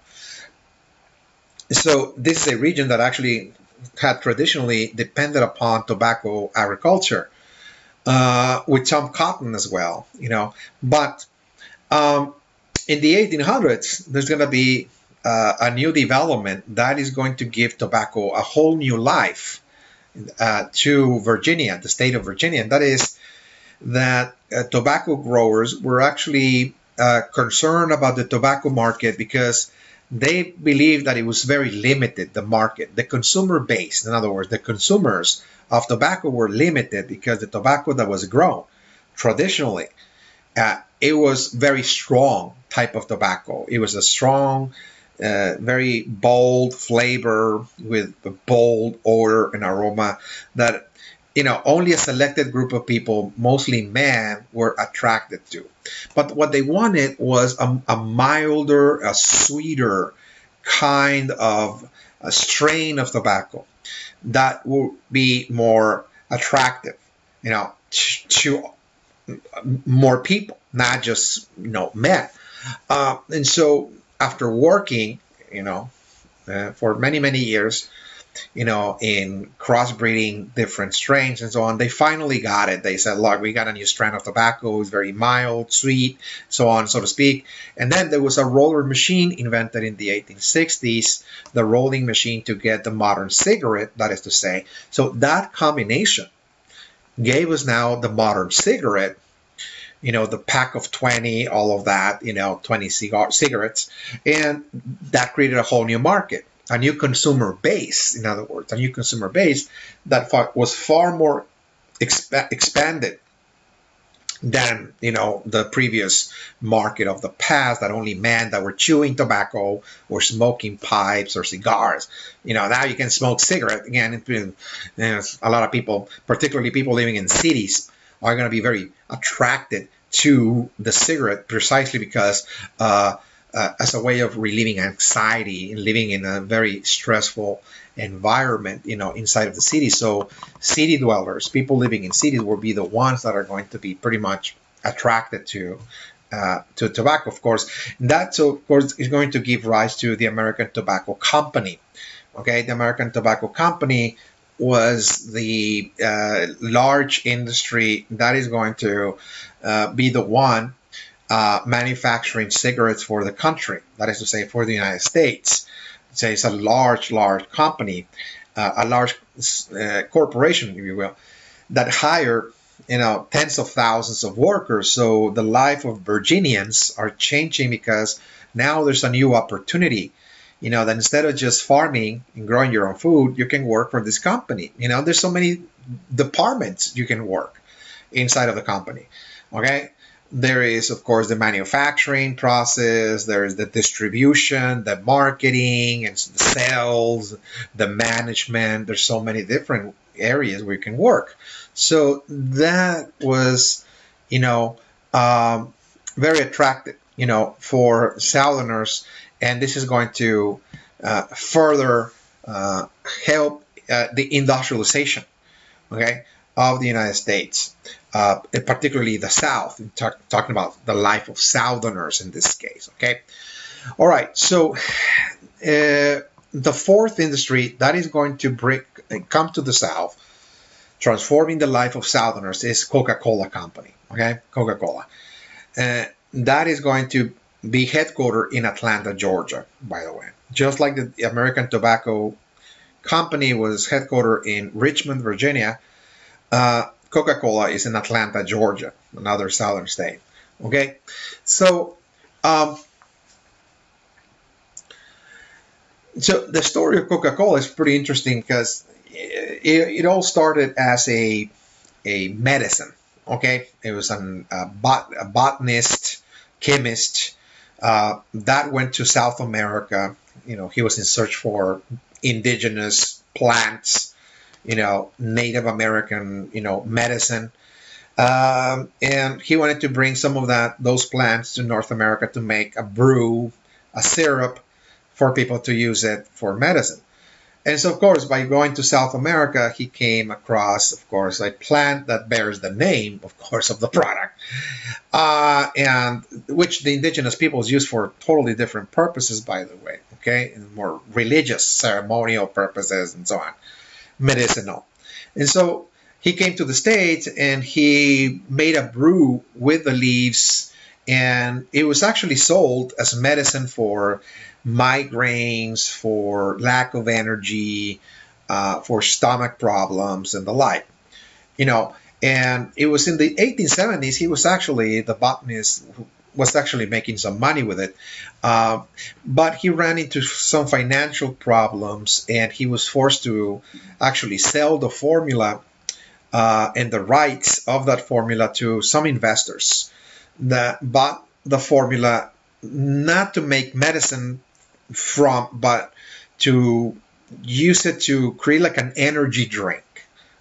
So this is a region that actually had traditionally depended upon tobacco agriculture. with some cotton as well, But um, in the 1800s, there's going to be a new development that is going to give tobacco a whole new life to Virginia, the state of Virginia. And that is that tobacco growers were actually concerned about the tobacco market because they believed that it was very limited, the market, the consumer base. In other words, the consumers of tobacco were limited because the tobacco that was grown traditionally, it was very strong type of tobacco. It was a strong, very bold flavor with a bold odor and aroma that only a selected group of people, mostly men, were attracted to. But what they wanted was a milder, a sweeter kind of a strain of tobacco that would be more attractive, to more people, not just men. And so after working, for many many years, in crossbreeding different strains and so on, they finally got it. They said, look, we got a new strand of tobacco. It's very mild, sweet, so on, so to speak. And then there was a roller machine invented in the 1860s, the rolling machine to get the modern cigarette, that is to say. So that combination gave us now the modern cigarette, the pack of 20, all of that, 20 cigarettes. And that created a whole new market, a new consumer base, in other words, a new consumer base that was far more expanded than the previous market of the past, that only men that were chewing tobacco or smoking pipes or cigars. Now you can smoke cigarette again. A lot of people, particularly people living in cities, are going to be very attracted to the cigarette precisely because as a way of relieving anxiety and living in a very stressful environment, inside of the city. So city dwellers, people living in cities, will be the ones that are going to be pretty much attracted to tobacco, of course. And that, so of course, is going to give rise to the American Tobacco Company. Okay, the American Tobacco Company was the large industry that is going to be the one manufacturing cigarettes for the country, that is to say, for the United States. So it's a large company, a large corporation, if you will, that hire tens of thousands of workers. So the life of Virginians are changing because now there's a new opportunity. That instead of just farming and growing your own food, you can work for this company. There's so many departments you can work inside of the company. Okay. There is, of course, the manufacturing process. There is the distribution, the marketing, and the sales, the management. There's so many different areas where you can work. So that was, very attractive, for Southerners. And this is going to further help the industrialization, okay, of the United States, particularly the South. Talking about the life of Southerners in this case. Okay, all right. So the fourth industry that is going to come to the South, transforming the life of Southerners, is Coca-Cola Company. Okay, Coca-Cola. That is going to be headquartered in Atlanta, Georgia, by the way. Just like the American Tobacco Company was headquartered in Richmond, Virginia, Coca-Cola is in Atlanta, Georgia, another southern state. Okay, so so the story of Coca-Cola is pretty interesting because it all started as a medicine. Okay, it was a botanist, chemist that went to South America. He was in search for indigenous plants, Native American, medicine. And he wanted to bring some of those plants to North America to make a brew, a syrup for people to use it for medicine. And so, of course, by going to South America, he came across, of course, a plant that bears the name, of course, of the product, and which the indigenous peoples use for totally different purposes, by the way, okay, and more religious, ceremonial purposes, and so on, medicinal. And so he came to the States and he made a brew with the leaves, and it was actually sold as medicine for migraines, for lack of energy, for stomach problems, and the like. You know, and it was in the 1870s. He was actually the botanist who was actually making some money with it, uh, but he ran into some financial problems, and he was forced to actually sell the formula and the rights of that formula to some investors that bought the formula not to make medicine from, but to use it to create like an energy drink,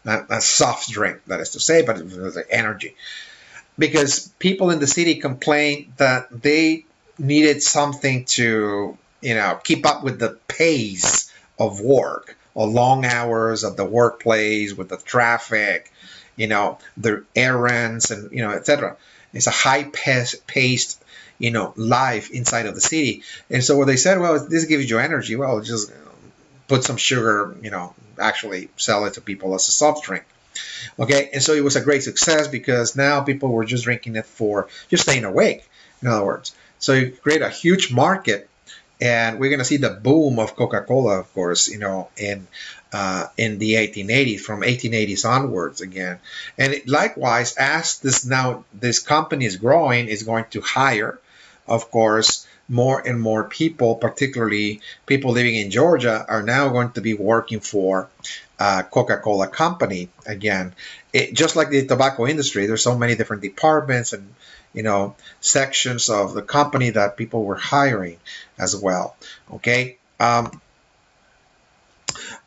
a soft drink, that is to say, but it was energy. Because people in the city complained that they needed something to, keep up with the pace of work, or long hours of the workplace with the traffic, their errands, and etc. It's a high paced, life inside of the city. And so what they said, well, this gives you energy. Well, just put some sugar, actually sell it to people as a soft drink. Okay, and so it was a great success because now people were just drinking it for just staying awake, in other words. So you create a huge market, and we're going to see the boom of Coca-Cola, of course, in the 1880s, from 1880s onwards again. And likewise, as this company is growing, is going to hire, of course, more and more people, particularly people living in Georgia, are now going to be working for Coca-Cola Company again. Just like the tobacco industry, there's so many different departments and sections of the company that people were hiring as well. Okay. All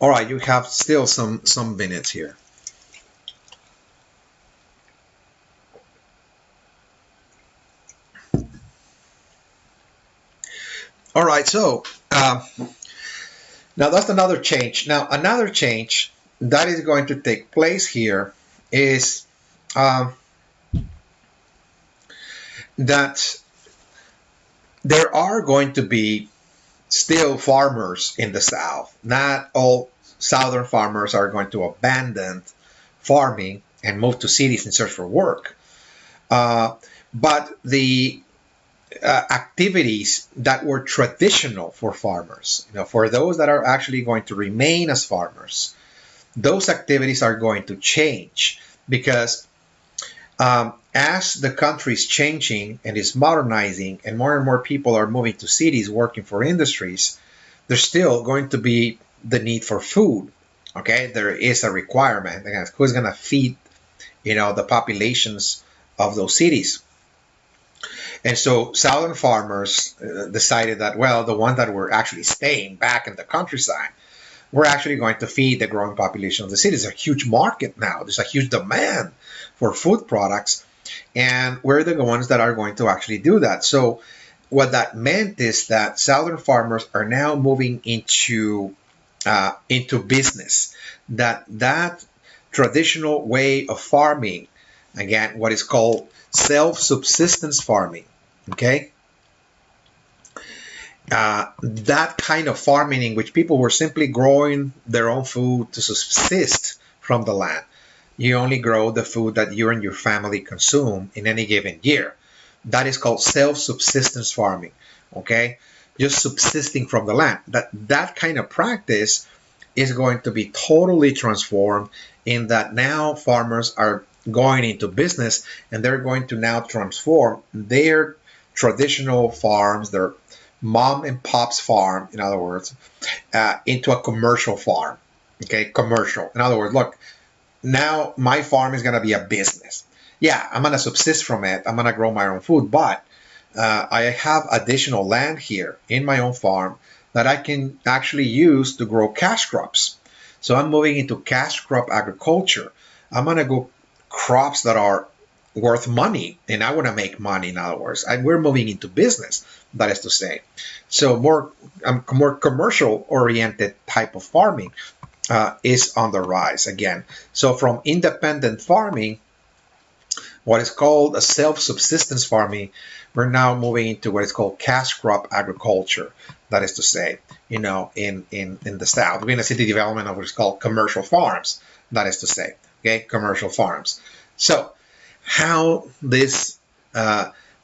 right, you have still some minutes here. All right, so now that's another change. Now another change that is going to take place here is that there are going to be still farmers in the South. Not all Southern farmers are going to abandon farming and move to cities in search for work. But the activities that were traditional for farmers, for those that are actually going to remain as farmers, those activities are going to change because as the country is changing and is modernizing and more people are moving to cities working for industries, there's still going to be the need for food. Okay, there is a requirement. Again, who's going to feed, the populations of those cities? And so Southern farmers decided that, well, the ones that were actually staying back in the countryside, we're actually going to feed the growing population of the city. There's a huge market now. There's a huge demand for food products, and we're the ones that are going to actually do that. So what that meant is that Southern farmers are now moving into business. That traditional way of farming, again, what is called self-subsistence farming, okay? That kind of farming in which people were simply growing their own food to subsist from the land. You only grow the food that you and your family consume in any given year. That is called self-subsistence farming, okay? Just subsisting from the land. That kind of practice is going to be totally transformed in that now farmers are going into business and they're going to now transform their traditional farms, their mom and pop's farm, in other words, into a commercial farm. Okay, commercial. In other words, look, now my farm is going to be a business. Yeah, I'm going to subsist from it. I'm going to grow my own food, but I have additional land here in my own farm that I can actually use to grow cash crops. So I'm moving into cash crop agriculture. I'm going to go crops that are worth money, and I want to make money, in other words. And we're moving into business, that is to say. So more commercial oriented type of farming is on the rise again. So from independent farming, what is called a self-subsistence farming, we're now moving into what is called cash crop agriculture. That is to say, in the South, we're going to see the development of what is called commercial farms. That is to say, Okay, commercial farms. So how this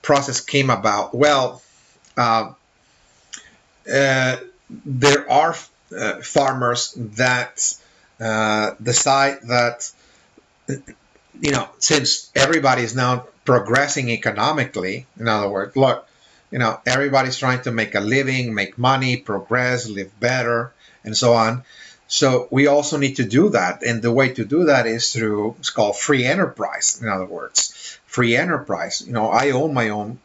process came about? Well, uh, uh, there are farmers that decide that, since everybody is now progressing economically, in other words, look, everybody's trying to make a living, make money, progress, live better, and so on. So we also need to do that. And the way to do that is through, it's called free enterprise. In other words, free enterprise. I own my own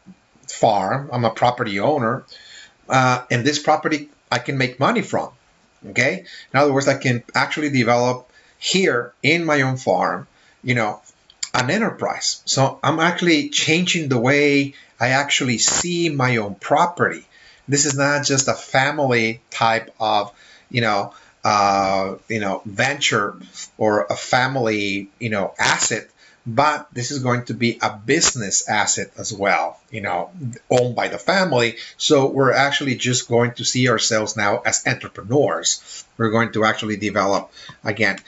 farm. I'm a property owner. And this property I can make money from. Okay. In other words, I can actually develop here in my own farm, an enterprise. So I'm actually changing the way I actually see my own property. This is not just a family type of, venture or a family, asset, but this is going to be a business asset as well, owned by the family. So we're actually just going to see ourselves now as entrepreneurs. We're going to actually develop, again,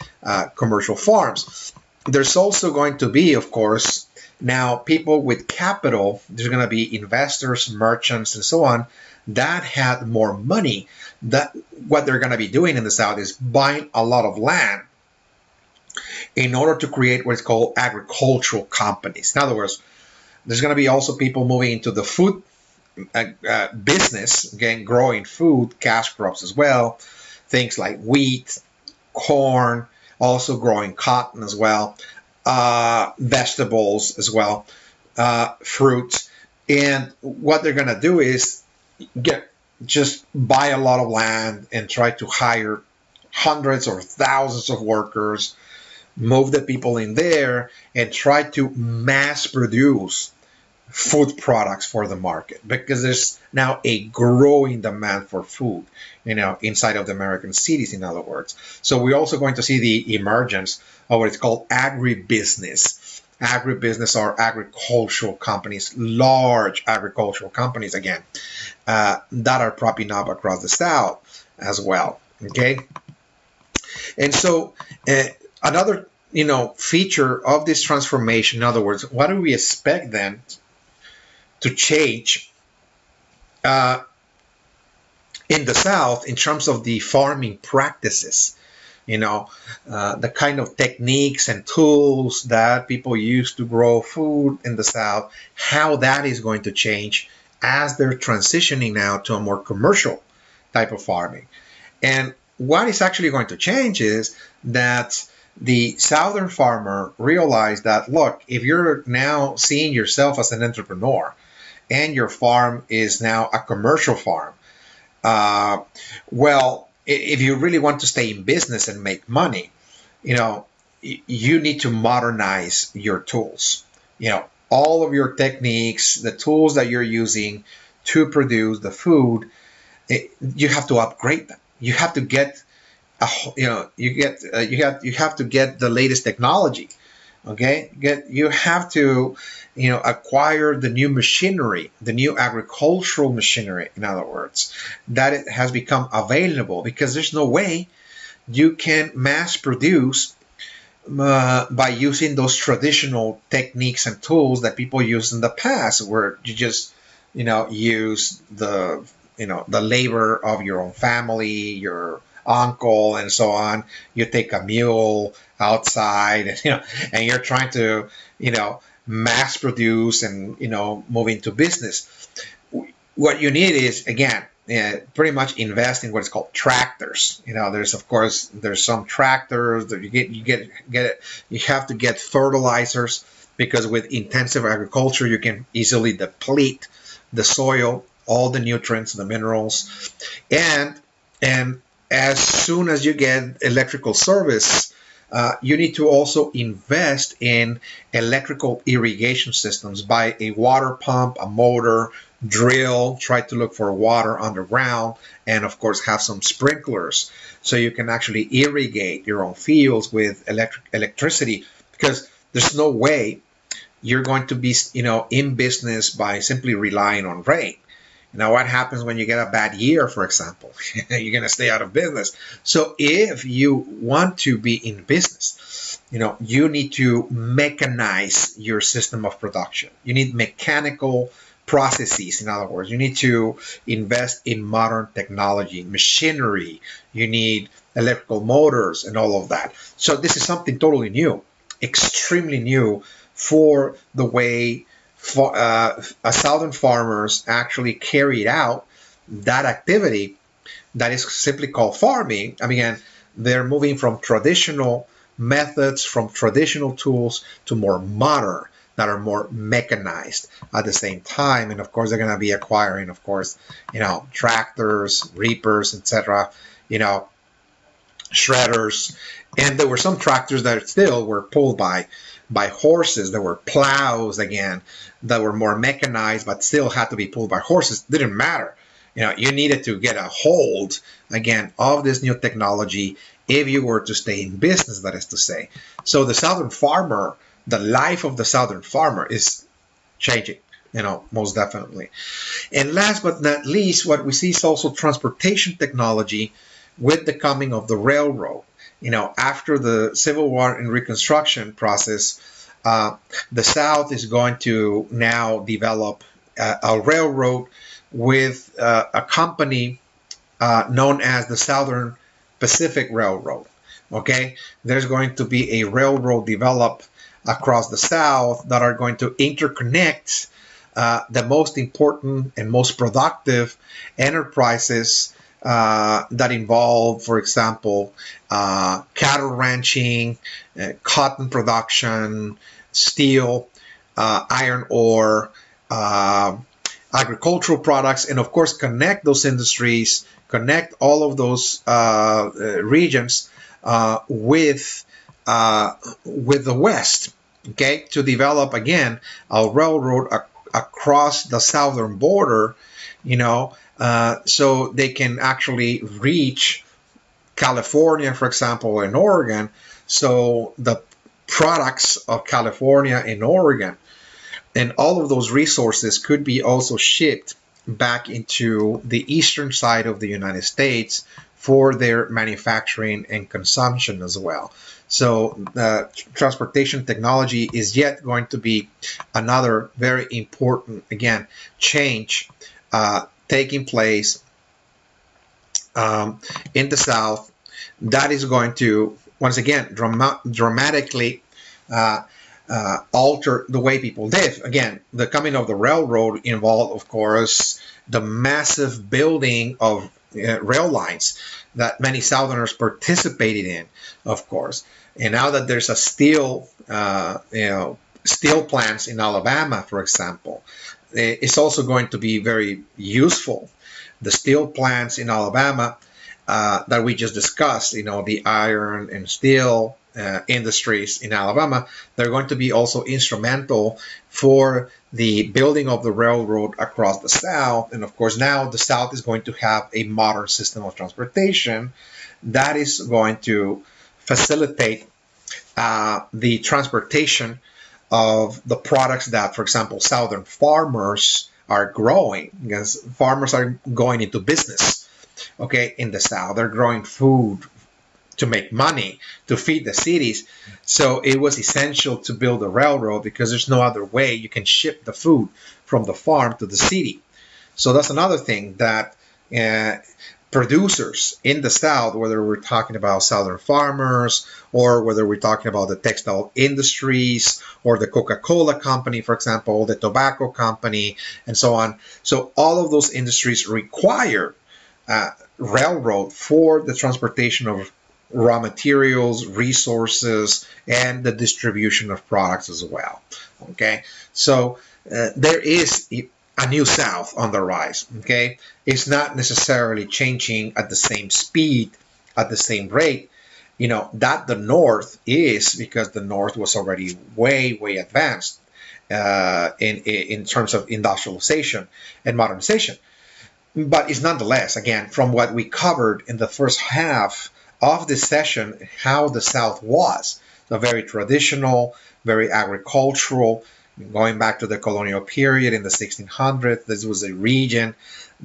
commercial farms. There's also going to be, of course, now people with capital. There's going to be investors, merchants, and so on that had more money. That what they're going to be doing in the South is buying a lot of land in order to create what is called agricultural companies. In other words, there's going to be also people moving into the food business, again, growing food, cash crops as well, things like wheat, corn, also growing cotton as well, vegetables as well, fruits. And what they're going to do is just buy a lot of land and try to hire hundreds or thousands of workers, move the people in there, and try to mass produce food products for the market, because there's now a growing demand for food, inside of the American cities, in other words. So we're also going to see the emergence of what is called agribusiness. Agribusiness are agricultural companies, large agricultural companies, again, that are propping up across the South as well. Okay. And so another, feature of this transformation, in other words, what do we expect then to change in the South in terms of the farming practices? The kind of techniques and tools that people use to grow food in the South, how that is going to change as they're transitioning now to a more commercial type of farming. And what is actually going to change is that the Southern farmer realized that, look, if you're now seeing yourself as an entrepreneur and your farm is now a commercial farm, well, if you really want to stay in business and make money, you need to modernize your tools. All of your techniques, the tools that you're using to produce the food, you have to upgrade them. You have to get, you have to get the latest technology. Okay, you have to, acquire the new machinery, the new agricultural machinery. In other words, that it has become available, because there's no way you can mass produce by using those traditional techniques and tools that people used in the past, where you just, use the labor of your own family, your uncle, and so on. You take a mule outside, and you're trying to, mass produce and, move into business. What you need is, again, pretty much invest in what is called tractors. There's some tractors that you have to get fertilizers, because with intensive agriculture you can easily deplete the soil, all the nutrients, the minerals, and as soon as you get electrical service, you need to also invest in electrical irrigation systems. Buy a water pump, a motor, drill, try to look for water underground, and of course have some sprinklers so you can actually irrigate your own fields with electricity, because there's no way you're going to be, in business by simply relying on rain. Now, what happens when you get a bad year, for example? You're going to stay out of business. So if you want to be in business, you need to mechanize your system of production. You need mechanical processes. In other words, you need to invest in modern technology, machinery. You need electrical motors and all of that. So this is something totally new, extremely new for the way southern farmers actually carried out that activity that is simply called farming. I mean, again, they're moving from traditional methods, from traditional tools to more modern, that are more mechanized at the same time. And of course, they're going to be acquiring, of course, tractors, reapers, etc., you know, shredders. And there were some tractors that still were pulled by horses. There were plows, again, that were more mechanized but still had to be pulled by horses. Didn't matter. You needed to get a hold, again, of this new technology if you were to stay in business, that is to say. So the southern farmer, the life of the southern farmer is changing, most definitely. And last but not least, what we see is also transportation technology with the coming of the railroad. After the Civil War and Reconstruction process, the South is going to now develop a railroad with a company known as the Southern Pacific Railroad. Okay, there's going to be a railroad developed across the South that are going to interconnect the most important and most productive enterprises that involve, for example, cattle ranching, cotton production, steel, iron ore, agricultural products, and of course connect those industries, connect all of those regions with the West, okay, to develop again a railroad across the southern border, so they can actually reach California, for example, and Oregon. So the products of California and Oregon and all of those resources could be also shipped back into the eastern side of the United States for their manufacturing and consumption as well. So transportation technology is yet going to be another very important, again, change taking place in the South that is going to, once again, dramatically alter the way people live. Again, the coming of the railroad involved, of course, the massive building of rail lines that many Southerners participated in, of course. And now that there's a steel plants in Alabama, for example, it's also going to be very useful. The steel plants in Alabama that we just discussed, the iron and steel industries in Alabama, they're going to be also instrumental for the building of the railroad across the South. And of course, now the South is going to have a modern system of transportation that is going to facilitate the transportation of the products that, for example, Southern farmers are growing, because farmers are going into business, okay, in the South. They're growing food to make money, to feed the cities. So it was essential to build a railroad because there's no other way you can ship the food from the farm to the city. So that's another thing that producers in the South, whether we're talking about Southern farmers or whether we're talking about the textile industries or the Coca-Cola Company, for example, the tobacco company, and so on. So all of those industries require railroad for the transportation of raw materials, resources, and the distribution of products as well. Okay, so there is a new South on the rise. Okay, it's not necessarily changing at the same speed, at the same rate. That the North is, because the North was already way advanced in terms of industrialization and modernization. But it's nonetheless, again, from what we covered in the first half of this session, how the South was. So very traditional, very agricultural, going back to the colonial period in the 1600s. This was a region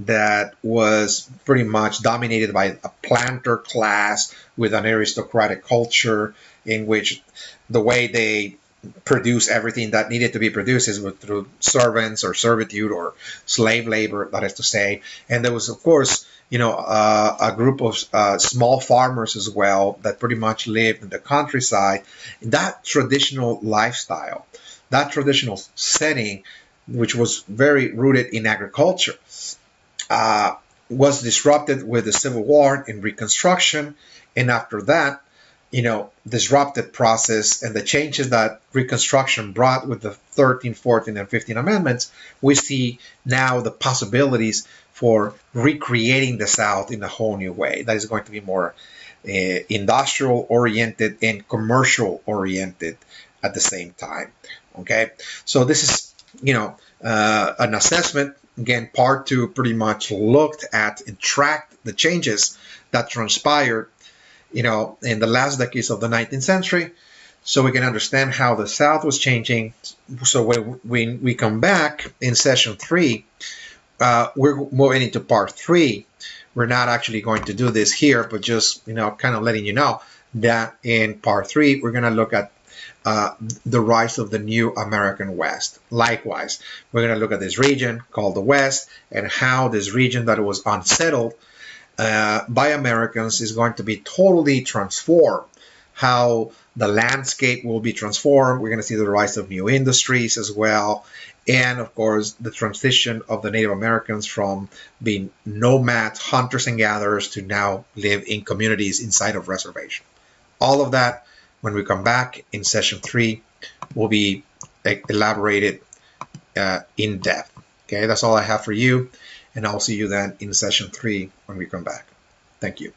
that was pretty much dominated by a planter class with an aristocratic culture. in which the way they produce everything that needed to be produced is through servants or servitude or slave labor, that is to say. And there was, of course, a group of small farmers as well that pretty much lived in the countryside. That traditional lifestyle, that traditional setting, which was very rooted in agriculture, was disrupted with the Civil War and Reconstruction. And after that, disrupted process and the changes that Reconstruction brought with the 13th, 14th, and 15th Amendments, we see now the possibilities for recreating the South in a whole new way. That is going to be more industrial oriented and commercial oriented at the same time. Okay, so this is, an assessment. Again, part two pretty much looked at and tracked the changes that transpired in the last decades of the 19th century, so we can understand how the South was changing. So when we come back in session three, we're moving into part three. We're not actually going to do this here, but just, kind of letting you know that in part three, we're going to look at the rise of the new American West. Likewise, we're going to look at this region called the West and how this region that was unsettled by Americans is going to be totally transformed. How the landscape will be transformed. We're going to see the rise of new industries as well. And of course, the transition of the Native Americans from being nomads, hunters and gatherers, to now live in communities inside of reservation. All of that, when we come back in session three, will be elaborated in depth. Okay, that's all I have for you. And I'll see you then in session three when we come back. Thank you.